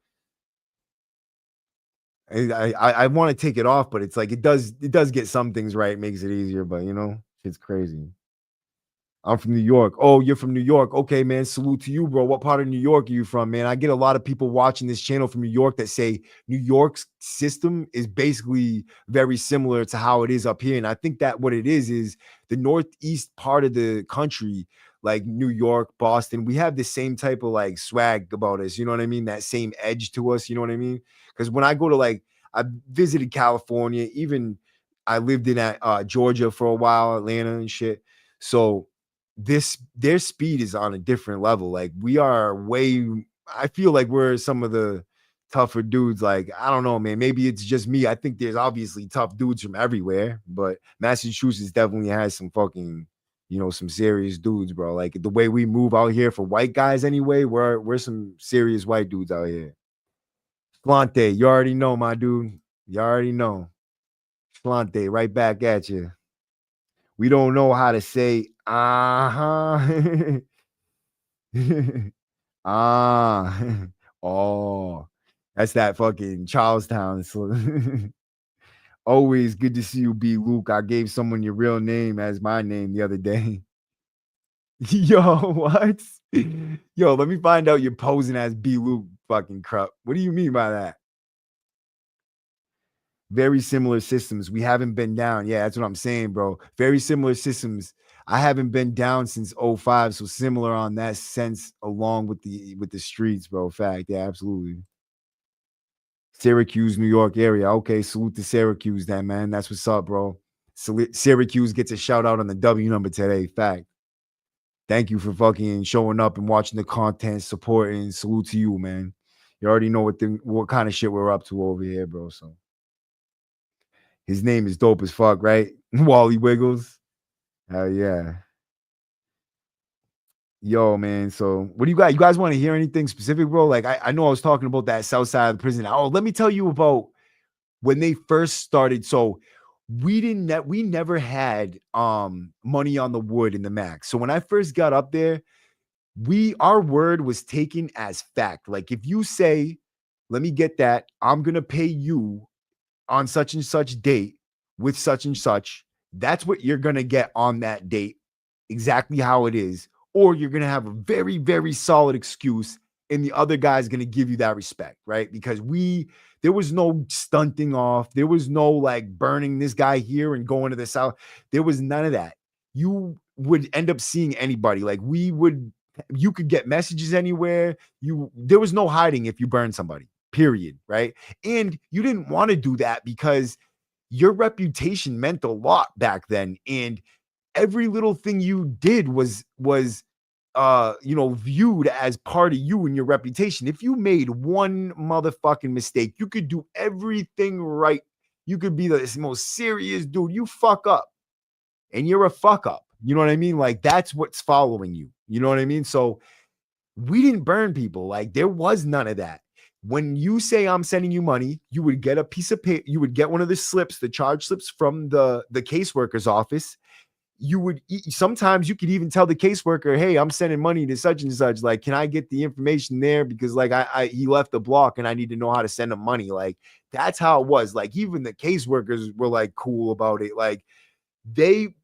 I want to take it off, but it's like it does get some things right, makes it easier, but you know, it's crazy. I'm from New York. Oh, you're from New York. Okay, man. Salute to you, bro. What part of New York are you from, man? I get a lot of people watching this channel from New York that say New York's system is basically very similar to how it is up here. And I think that what it is the northeast part of the country, like New York, Boston, we have the same type of like swag about us. You know what I mean? That same edge to us. You know what I mean? Because when I go to like, I visited California, even I lived in Georgia for a while, Atlanta and shit. So their speed is on a different level. Like we are way, I feel like we're some of the tougher dudes. Like, I don't know, man. Maybe it's just me. I think there's obviously tough dudes from everywhere, but Massachusetts definitely has some fucking, some serious dudes, bro. Like the way we move out here for white guys anyway, we're some serious white dudes out here. Flante, you already know, my dude. You already know. Flante, right back at you. We don't know how to say uh-huh. Ah, oh, that's that fucking Charlestown. Always good to see you, B. Luke. I gave someone your real name as my name the other day. Yo, what? Yo, let me find out you're posing as B. Luke, fucking crap. What do you mean by that? Very similar systems. We haven't been down. Yeah, that's what I'm saying, bro. Very similar systems. I haven't been down since 05, so similar on that sense, along with the streets, bro. Fact, yeah, absolutely. Syracuse, New York area. Okay, salute to Syracuse, then, man. That's what's up, bro. Syracuse gets a shout out on the W number today. Fact. Thank you for fucking showing up and watching the content, supporting. Salute to you, man. You already know what kind of shit we're up to over here, bro. So his name is dope as fuck, right? Wally Wiggles. Hell yeah. Yo, man. So what do you got? You guys want to hear anything specific, bro? Like I know I was talking about that south side of the prison. Oh, let me tell you about when they first started. So we never had money on the wood in the max. So when I first got up there, our word was taken as fact. Like if you say, let me get that, I'm gonna pay you on such and such date with such and such, that's what you're going to get on that date, exactly how it is. Or you're going to have a very, very solid excuse, and the other guy's going to give you that respect, right? Because there was no stunting off. There was no like burning this guy here and going to the south. There was none of that. You would end up seeing anybody. Like you could get messages anywhere. There was no hiding if you burn somebody, period, right? And you didn't want to do that because your reputation meant a lot back then. And every little thing you did was viewed as part of you and your reputation. If you made one motherfucking mistake, you could do everything right. You could be the most serious dude. You fuck up and you're a fuck up. You know what I mean? Like that's what's following you. You know what I mean? So we didn't burn people. Like there was none of that. When you say I'm sending you money, you would get a piece of paper, you would get one of the slips, the charge slips from the caseworker's office. Sometimes you could even tell the caseworker, hey, I'm sending money to such and such. Like, can I get the information there? Because like he left the block and I need to know how to send him money. Like that's how it was. Like even the caseworkers were like cool about it. Like the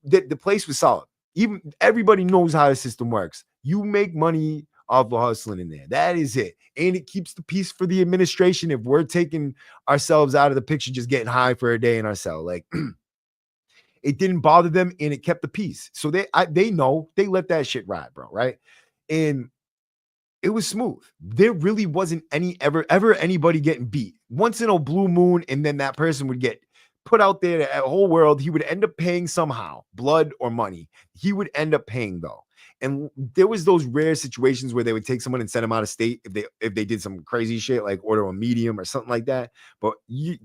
place was solid. Even everybody knows how the system works. You make money off of hustling in there. That is it. And it keeps the peace for the administration if we're taking ourselves out of the picture, just getting high for a day in our cell. Like it didn't bother them and it kept the peace. So they know, they let that shit ride, bro. Right. And it was smooth. There really wasn't ever anybody getting beat. Once in a blue moon, and then that person would get put out there to the whole world. He would end up paying somehow, blood or money. He would end up paying though. And there was those rare situations where they would take someone and send them out of state if they did some crazy shit, like order a medium or something like that. But it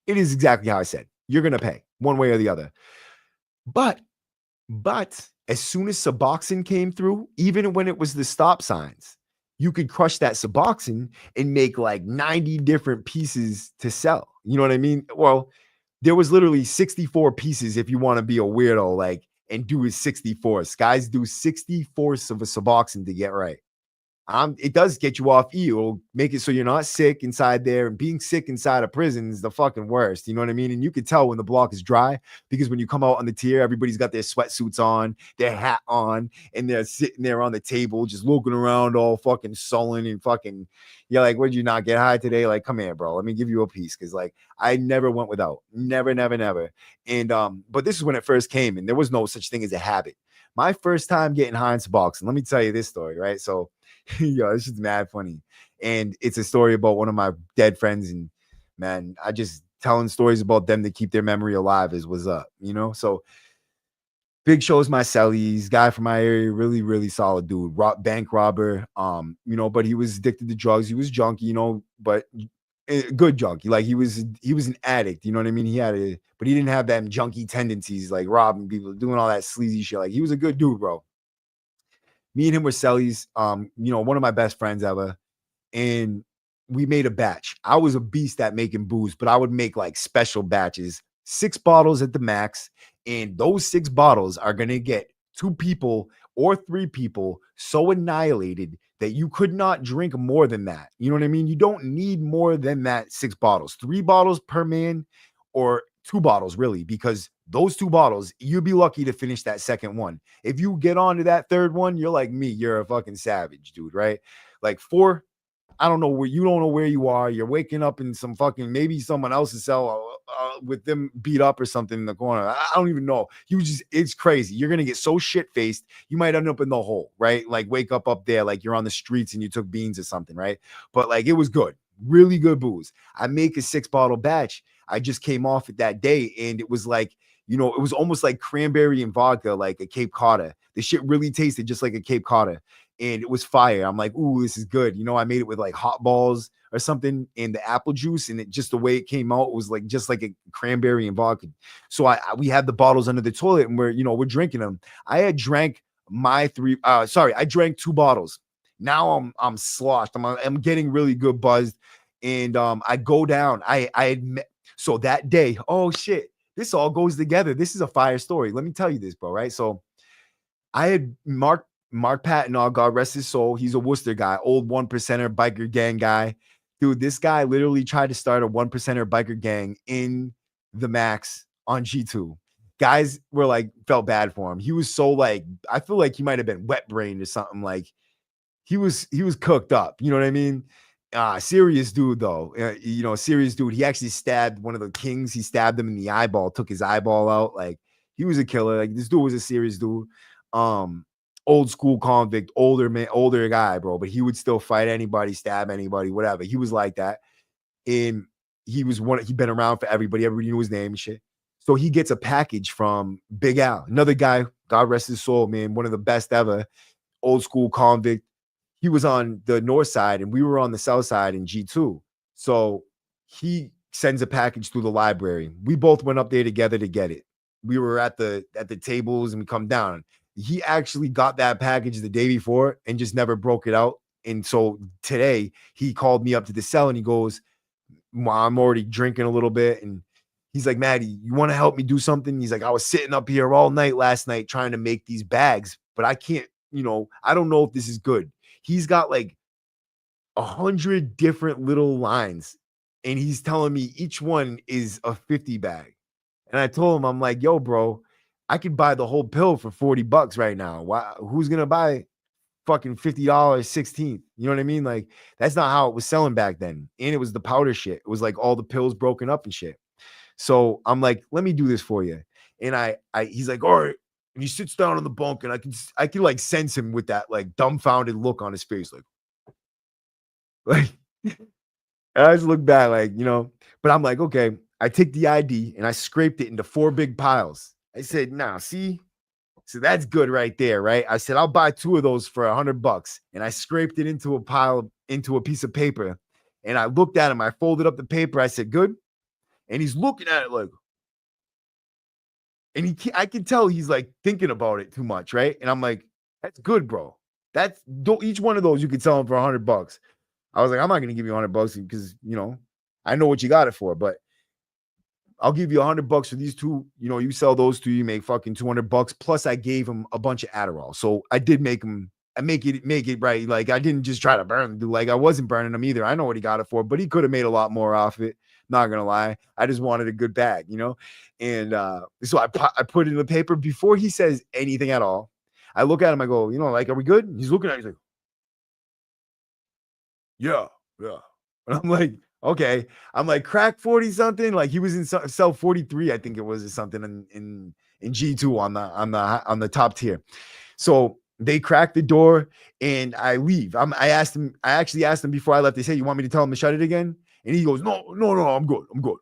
is exactly how I said. You're gonna pay one way or the other. But as soon as suboxin came through, even when it was the stop signs, you could crush that suboxin and make like 90 different pieces to sell. You know what I mean? Well, there was literally 64 pieces if you want to be a weirdo, like, and do his 64. Guys do 64ths of a suboxin to get right. it does get you off E. It'll make it so you're not sick inside there. And being sick inside a prison is the fucking worst. You know what I mean? And you can tell when the block is dry because when you come out on the tier, everybody's got their sweatsuits on, their hat on, and they're sitting there on the table just looking around all fucking sullen and fucking, you're like, where'd you not get high today? Like, come here, bro. Let me give you a piece. Cause like I never went without. Never, never, never. And but this is when it first came and there was no such thing as a habit. My first time getting high in suboxin, let me tell you this story, right? So yo, this is mad funny. And it's a story about one of my dead friends. And man, I just telling stories about them to keep their memory alive is what's up, you know? So Big Show's my cellies, guy from my area, really, really solid dude, bank robber, you know, but he was addicted to drugs. He was junkie, you know, but good junkie. Like he was an addict, you know what I mean? But he didn't have them junkie tendencies, like robbing people, doing all that sleazy shit. Like he was a good dude, bro. Me and him were cellies, you know, one of my best friends ever. And we made a batch. I was a beast at making booze, but I would make like special batches, 6 bottles at the max. And those 6 bottles are going to get 2 people or 3 people so annihilated that you could not drink more than that. You know what I mean? You don't need more than that 6 bottles, 3 bottles per man or 2 bottles really, because those 2 bottles, you'd be lucky to finish that second one. If you get on to that third one, you're like me, you're a fucking savage, dude, right? Like 4, I don't know where you don't know where you are. You're waking up in some fucking maybe someone else's cell with them beat up or something in the corner. I don't even know. It's crazy. You're gonna get so shit faced. You might end up in the hole, right? Like wake up there, like you're on the streets and you took beans or something, right? But like it was good, really good booze. I make a 6 bottle batch. I just came off it that day, and it was like, you know, it was almost like cranberry and vodka, like a Cape Cod. The shit really tasted just like a Cape Cod. And it was fire. I'm like, ooh, this is good. You know, I made it with like hot balls or something and the apple juice, and it just the way it came out was like just like a cranberry and vodka. So we had the bottles under the toilet and we're drinking them. I had drank I drank 2 bottles. Now I'm sloshed. I'm getting really good buzzed. And I go down. I admit, so that day, oh shit, this all goes together. This is a fire story. Let me tell you this, bro. Right. So I had Mark Patton, God rest his soul. He's a Worcester guy, old 1%er biker gang guy. Dude, this guy literally tried to start a 1%er biker gang in the max on G2. Guys were like, felt bad for him. He was so like, I feel like he might have been wet brained or something. Like he was cooked up. You know what I mean? Serious dude though. You know, serious dude. He actually stabbed one of the kings. He stabbed him in the eyeball, took his eyeball out. Like he was a killer. Like this dude was a serious dude. Old school convict, older guy, bro, but he would still fight anybody, stab anybody, whatever. He was like that. And he'd been around for everybody. Everybody knew his name and shit. So he gets a package from Big Al, another guy, God rest his soul, man, one of the best ever, old school convict. He was on the north side and we were on the south side in G2. So he sends a package through the library. We both went up there together to get it. We were at the tables and we come down. He actually got that package the day before and just never broke it out. And so today he called me up to the cell and he goes, well, I'm already drinking a little bit. And he's like, Maddie, you want to help me do something? He's like, I was sitting up here all night last night trying to make these bags, but I can't, you know, I don't know if this is good. He's got like 100 different little lines and he's telling me each one is a 50 bag. And I told him, I'm like, yo, bro, I could buy the whole pill for $40 right now. Why? Who's going to buy fucking $50 16th? You know what I mean? Like, that's not how it was selling back then. And it was the powder shit. It was like all the pills broken up and shit. So I'm like, let me do this for you. And he's like, all right. And he sits down on the bunk and I can like sense him with that like dumbfounded look on his face. Like, and I just look back like, you know, but I'm like, okay, I take the ID and I scraped it into 4 big piles. I said, nah, see? So that's good right there, right? I said, I'll buy 2 of those for $100. And I scraped it into a piece of paper. And I looked at him. I folded up the paper. I said, good. And he's looking at it like, and I can tell he's like thinking about it too much, right? And I'm like, that's good, bro. Each one of those you could sell him for $100. I was like, I'm not going to give you $100 because, you know, I know what you got it for, but I'll give you $100 for these 2. You know, you sell those 2, you make fucking $200. Plus, I gave him a bunch of Adderall, so I did make him make it right. Like I didn't just try to burn the dude. Like I wasn't burning him either. I know what he got it for, but he could have made a lot more off it. Not gonna lie. I just wanted a good bag, you know? And so I put it in the paper before he says anything at all. I look at him, I go, you know, like, are we good? And he's looking at me, he's like, yeah, yeah. And I'm like, okay. I'm like, crack 40 something. Like he was in cell 43, I think it was, or something in G2 on the top tier. So they cracked the door and I leave. I actually asked him before I left. They said, you want me to tell him to shut it again? And he goes, no, I'm good. I'm good.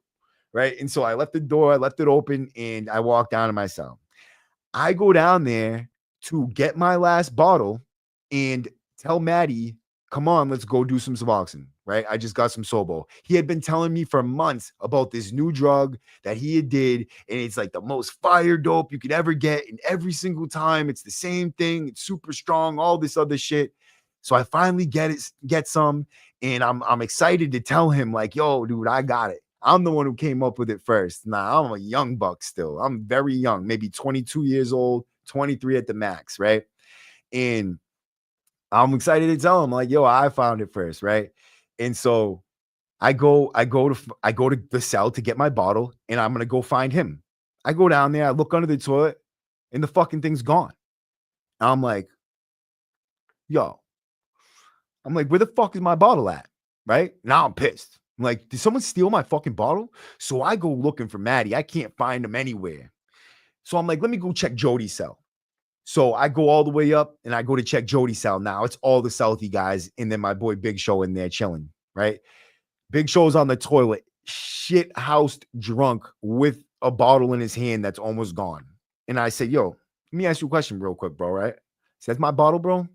Right. And so I left the door, I left it open, and I walked down to my cell. I go down there to get my last bottle and tell Maddie, come on, let's go do some suboxin, right? I just got some Sobo. He had been telling me for months about this new drug that he had did, and it's like the most fire dope you could ever get. And every single time it's the same thing. It's super strong, all this other shit. So I finally get some, and I'm excited to tell him, like, yo, dude, I got it. I'm the one who came up with it first. Nah, I'm a young buck still. I'm very young, maybe 22 years old, 23 at the max, right? And I'm excited to tell him, like, yo, I found it first, right? And so I go to the cell to get my bottle, and I'm gonna go find him. I go down there, I look under the toilet, and the fucking thing's gone. I'm like, yo, I'm like, where the fuck is my bottle at? Right now, I'm pissed. I'm like, did someone steal my fucking bottle? So I go looking for Maddie. I can't find him anywhere. So I'm like, let me go check Jody's cell. So I go all the way up and I go to check Jody's cell. Now it's all the Southie guys, and then my boy Big Show in there chilling, right? Big Show's on the toilet, shit housed drunk with a bottle in his hand that's almost gone. And I said, yo, let me ask you a question real quick, bro, right? Says my bottle, bro.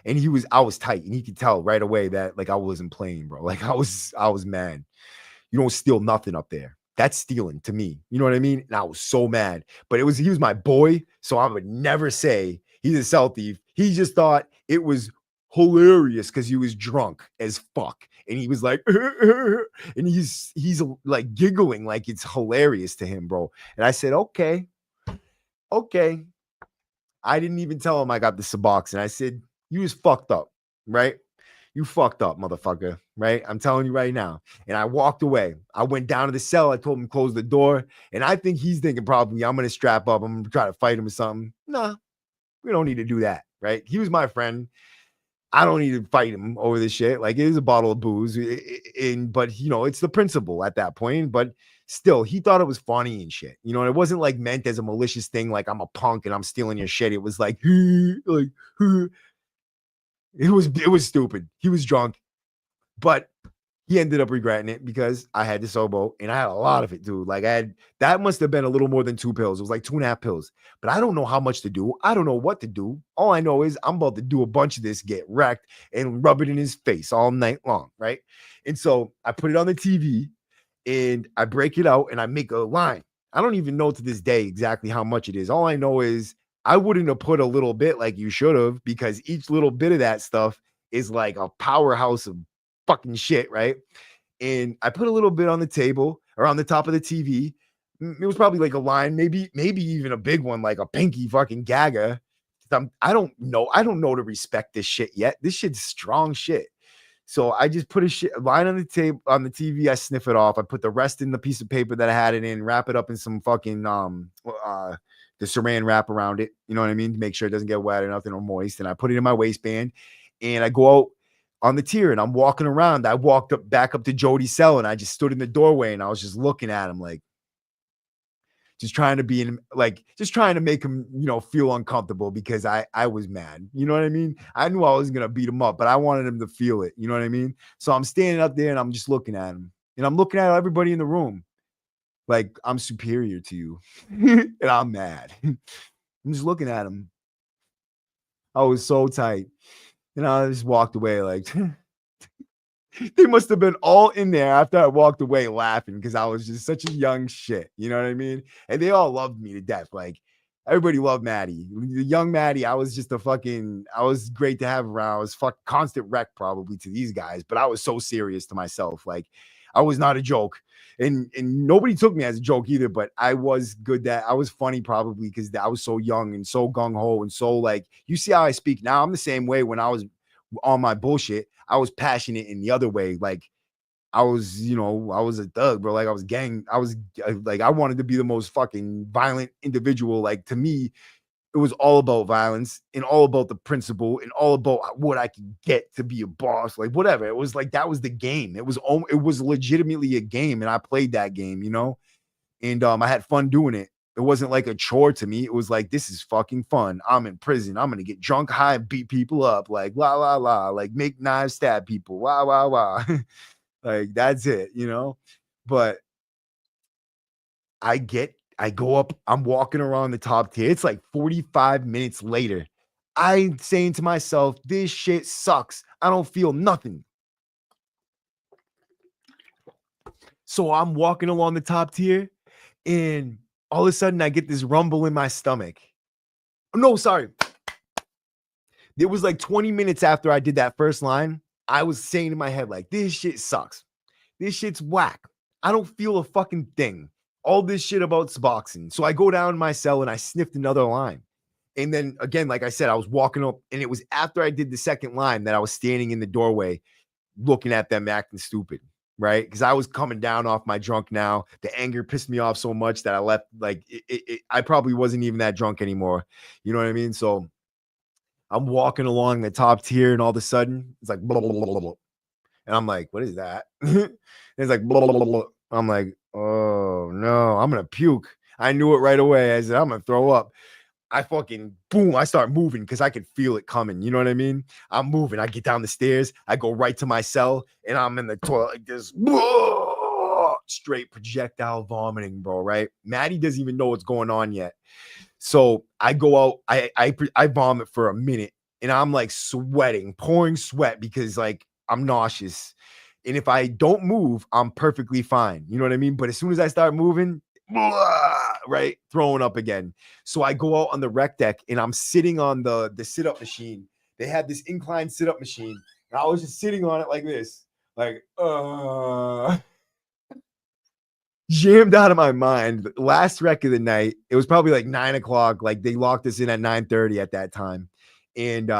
And I was tight, and he could tell right away that like I wasn't playing, bro. Like I was mad. You don't steal nothing up there. That's stealing to me. You know what I mean? And I was so mad. But he was my boy, so I would never say he's a cell thief. He just thought it was hilarious because he was drunk as fuck. And he was like, and he's like giggling like it's hilarious to him, bro. And I said, okay. I didn't even tell him I got the suboxin. I said, you was fucked up, right? You fucked up, motherfucker, right? I'm telling you right now. And I walked away. I went down to the cell. I told him to close the door. And I think he's thinking probably I'm going to strap up. I'm going to try to fight him or something. Nah, we don't need to do that, right? He was my friend. I don't need to fight him over this shit. Like, it is a bottle of booze. But, you know, it's the principle at that point. But still, he thought it was funny and shit. You know, and it wasn't like meant as a malicious thing, like I'm a punk and I'm stealing your shit. It was like, it was stupid. He was drunk, but he ended up regretting it because I had the Sobo and I had a lot of it, dude. Like that must have been a little more than 2 pills. It was like 2.5 pills, but I don't know how much to do. I don't know what to do. All I know is I'm about to do a bunch of this, get wrecked, and rub it in his face all night long, right? And so I put it on the TV and I break it out and I make a line. I don't even know to this day exactly how much it is. All I know is I wouldn't have put a little bit like you should have, because each little bit of that stuff is like a powerhouse of fucking shit, right? And I put a little bit on the table or on the top of the TV. It was probably like a line, maybe even a big one, like a pinky fucking gagga. I don't know to respect this shit yet. This shit's strong shit. So I just put a line on the table on the TV. I sniff it off. I put the rest in the piece of paper that I had it in, wrap it up in some fucking the saran wrap around it. You know what I mean? To make sure it doesn't get wet or nothing or moist. And I put it in my waistband and I go out on the tier and I'm walking around. I walked back up to Jody's cell and I just stood in the doorway and I was just looking at him, like, just trying to make him, you know, feel uncomfortable because I was mad. You know what I mean? I knew I was going to beat him up, but I wanted him to feel it. You know what I mean? So I'm standing up there and I'm just looking at him and I'm looking at everybody in the room. Like, I'm superior to you and I'm mad. I'm just looking at him. I was so tight. And I just walked away like, they must have been all in there after I walked away laughing because I was just such a young shit. You know what I mean? And they all loved me to death. Like, everybody loved Maddie. The young Maddie, I was great to have around. I was constant wreck probably to these guys, but I was so serious to myself. Like, I was not a joke. And nobody took me as a joke either, but I was good that I was funny probably because I was so young and so gung-ho and so like, you see how I speak now. I'm the same way. When I was on my bullshit, I was passionate in the other way. Like I was, I was a thug, bro. Like I was like, I wanted to be the most fucking violent individual. Like to me, it was all about violence and all about the principle and all about what I could get to be a boss, like whatever. It was like that was the game. It was legitimately a game, and I played that game, and I had fun doing it. It wasn't like a chore to me. It was like, this is fucking fun. I'm in prison. I'm gonna get drunk, high, and beat people up, like la la la, like make knives, stab people, wah wah wah. Like that's it, But I go up, I'm walking around the top tier. It's like 45 minutes later. I'm saying to myself, this shit sucks. I don't feel nothing. So I'm walking along the top tier, and all of a sudden I get this rumble in my stomach. No, sorry. It was like 20 minutes after I did that first line. I was saying in my head, like, this shit sucks. This shit's whack. I don't feel a fucking thing. All this shit about suboxin. So I go down in my cell and I sniffed another line. And then again, like I said, I was walking up, and it was after I did the second line that I was standing in the doorway looking at them acting stupid, right? Because I was coming down off my drunk now. The anger pissed me off so much that I left, like, I probably wasn't even that drunk anymore. You know what I mean? So I'm walking along the top tier, and all of a sudden, it's like, blah, blah, blah, blah, blah. And I'm like, what is that? It's like, blah, blah, blah, blah. I'm like, oh no, I'm gonna puke. I knew it right away. I said, I'm gonna throw up. I fucking boom, I start moving because I could feel it coming. You know what I mean? I'm moving. I get down the stairs, I go right to my cell, and I'm in the toilet like this. Straight projectile vomiting, bro. Right? Maddie doesn't even know what's going on yet. So I go out, I vomit for a minute, and I'm like sweating, pouring sweat because like I'm nauseous. And if I don't move, I'm perfectly fine. You know what I mean? But as soon as I start moving, right, throwing up again. So I go out on the rec deck, and I'm sitting on the sit-up machine. They had this incline sit-up machine, and I was just sitting on it like this, like jammed out of my mind. Last rec of the night, it was probably like 9:00. Like they locked us in at 9:30 at that time. And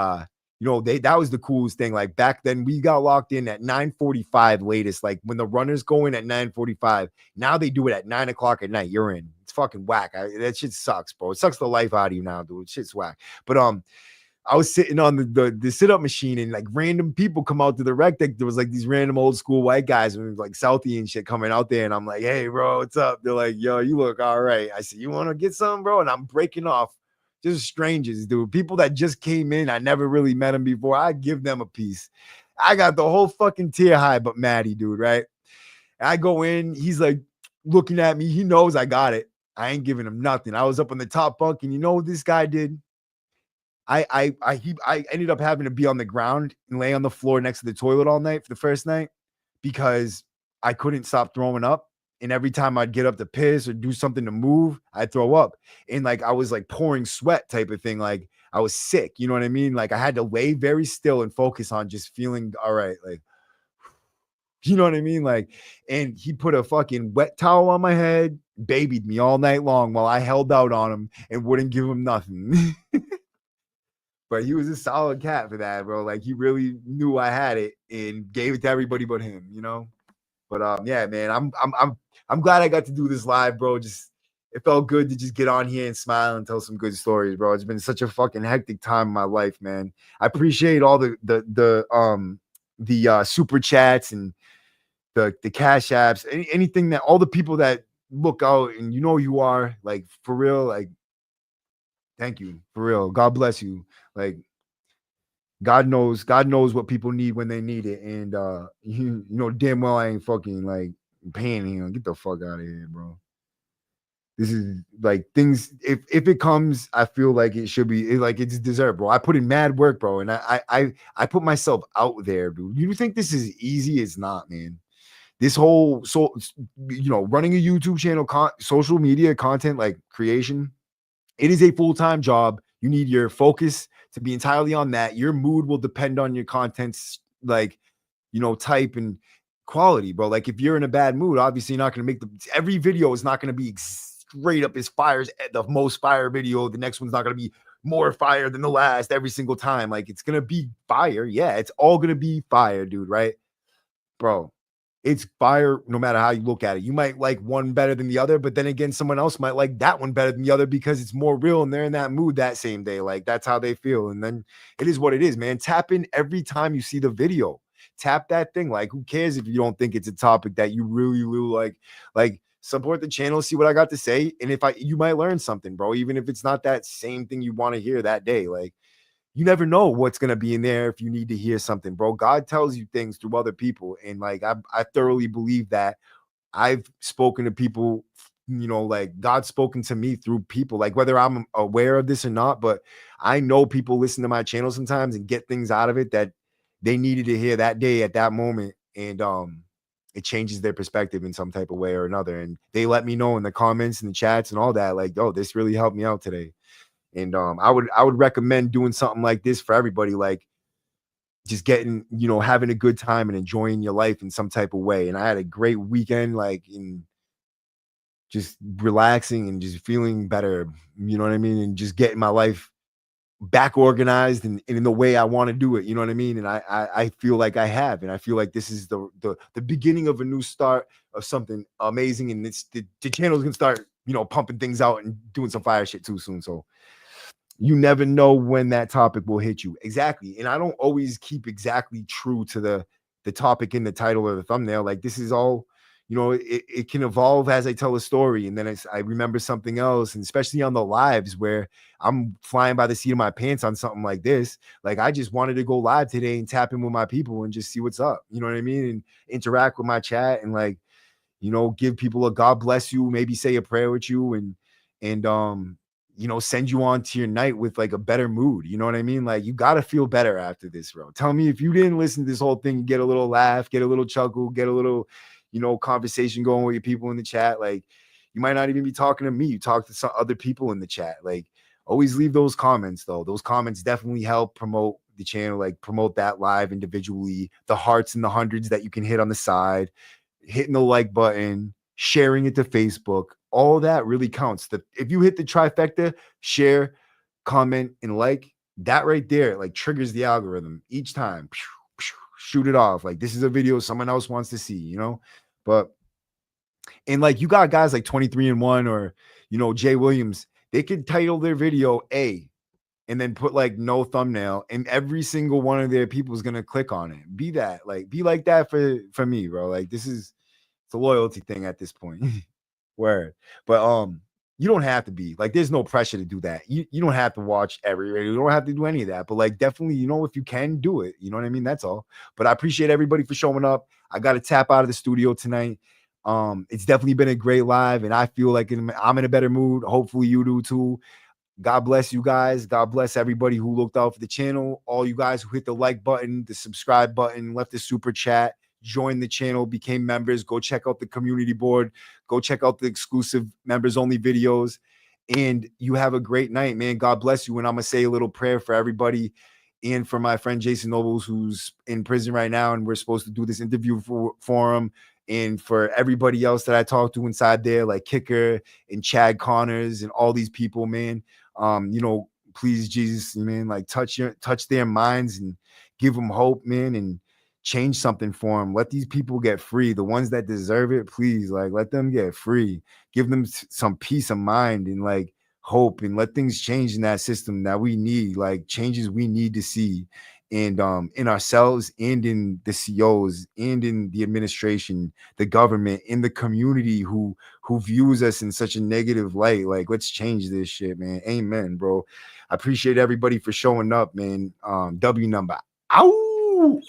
that was the coolest thing. Like back then, we got locked in at 9:45 latest. Like when the runners go in at 9:45, now they do it at 9:00 at night. You're in. It's fucking whack. That shit sucks, bro. It sucks the life out of you now, dude. Shit's whack. But I was sitting on the sit-up machine, and like random people come out to the rec deck. There was like these random old school white guys and like Southie and shit coming out there. And I'm like, hey, bro, what's up? They're like, yo, you look all right. I said, you want to get some, bro? And I'm breaking off. Just strangers, dude. People that just came in. I never really met them before. I give them a piece. I got the whole fucking tier high, but Maddie, dude, right? I go in. He's like looking at me. He knows I got it. I ain't giving him nothing. I was up on the top bunk, and you know what this guy did? I ended up having to be on the ground and lay on the floor next to the toilet all night for the first night because I couldn't stop throwing up. And every time I'd get up to piss or do something to move, I'd throw up. And like I was like pouring sweat type of thing. Like I was sick. You know what I mean? Like I had to lay very still and focus on just feeling all right. Like, you know what I mean? Like, and he put a fucking wet towel on my head, babied me all night long while I held out on him and wouldn't give him nothing. But he was a solid cat for that, bro. Like he really knew I had it and gave it to everybody but him, But yeah, man, I'm glad I got to do this live, bro. Just it felt good to just get on here and smile and tell some good stories, bro. It's been such a fucking hectic time in my life, man. I appreciate all the super chats and the cash apps, anything that all the people that look out and you are like for real, like thank you for real. God bless you. Like God knows what people need when they need it. And you know damn well I ain't fucking like paying him. Get the fuck out of here, bro. This is like things if it comes, I feel like it should be like it's deserved, bro. I put in mad work, bro. And I put myself out there, dude. You think this is easy? It's not, man. This whole running a YouTube channel, social media content like creation, it is a full-time job. You need your focus to be entirely on that. Your mood will depend on your content's like, type and quality, bro. Like if you're in a bad mood, obviously you're not going to make every video is not going to be straight up as fire, the most fire video. The next one's not going to be more fire than the last every single time. Like it's going to be fire. Yeah, it's all going to be fire, dude, right? Bro, it's fire no matter how you look at it. You might like one better than the other, but then again, someone else might like that one better than the other because it's more real and they're in that mood that same day. Like that's how they feel. And then it is what it is, man. Tap in every time you see the video. Tap that thing. Like, who cares if you don't think it's a topic that you really like? Like, support the channel, see what I got to say. And if you might learn something, bro, even if it's not that same thing you want to hear that day. Like, you never know what's going to be in there if you need to hear something, bro. God tells you things through other people. And like, I thoroughly believe that. I've spoken to people, you know, like God's spoken to me through people, like whether I'm aware of this or not, but I know people listen to my channel sometimes and get things out of it that they needed to hear that day at that moment. And it changes their perspective in some type of way or another. And they let me know in the comments and the chats and all that, like, oh, this really helped me out today. And I would recommend doing something like this for everybody, like just getting, you know, having a good time and enjoying your life in some type of way. And I had a great weekend, like in just relaxing and just feeling better, you know what I mean? And just getting my life back organized and in the way I want to do it, you know what I mean? And I feel like I have, and I feel like this is the beginning of a new start of something amazing. And it's the channel's gonna start, you know, pumping things out and doing some fire shit too soon. So you never know when that topic will hit you. Exactly. And I don't always keep exactly true to the topic in the title or the thumbnail. Like this is all, you know, it can evolve as I tell a story. And then I remember something else. And especially on the lives where I'm flying by the seat of my pants on something like this. Like I just wanted to go live today and tap in with my people and just see what's up. You know what I mean? And interact with my chat and like, you know, give people a God bless you, maybe say a prayer with you and you know, send you on to your night with like a better mood. You know what I mean? Like you got to feel better after this, bro. Tell me if you didn't listen to this whole thing, get a little laugh, get a little chuckle, get a little, you know, conversation going with your people in the chat. Like you might not even be talking to me. You talk to some other people in the chat. Like always leave those comments though. Those comments definitely help promote the channel, like promote that live individually, the hearts and the hundreds that you can hit on the side, hitting the like button, sharing it to Facebook, all that really counts. If you hit the trifecta, share, comment, and like, that right there, like triggers the algorithm each time. Shoot it off. Like this is a video someone else wants to see, you know? But and like you got guys like 23andOne or you know, Jay Williams, they could title their video A and then put like no thumbnail, and every single one of their people is gonna click on it. Be like that for me, bro. Like this is it's a loyalty thing at this point. Word. But you don't have to be like there's no pressure to do that. You don't have to watch every video. You don't have to do any of that. But like definitely, you know, if you can do it, you know what I mean? That's all. But I appreciate everybody for showing up. I got to tap out of the studio tonight. It's definitely been a great live, and I feel like I'm in a better mood. Hopefully you do too. God bless you guys. God bless everybody who looked out for the channel. All you guys who hit the like button, the subscribe button, left the super chat, joined the channel, became members. Go check out the community board. Go check out the exclusive members only videos. And you have a great night, man. God bless you. And I'm going to say a little prayer for everybody and for my friend Jason Nobles, who's in prison right now. And we're supposed to do this interview for him. And for everybody else that I talked to inside there, like Kicker and Chad Connors and all these people, man. You know, please, Jesus, man, like touch their minds and give them hope, man, and change something for them. Let these people get free. The ones that deserve it, please, like let them get free. Give them some peace of mind and like hope, and let things change in that system that we need, like changes we need to see. And in ourselves and in the COs and in the administration, the government, in the community who views us in such a negative light. Like, let's change this shit, man. Amen, bro. I appreciate everybody for showing up, man. W number. Ow!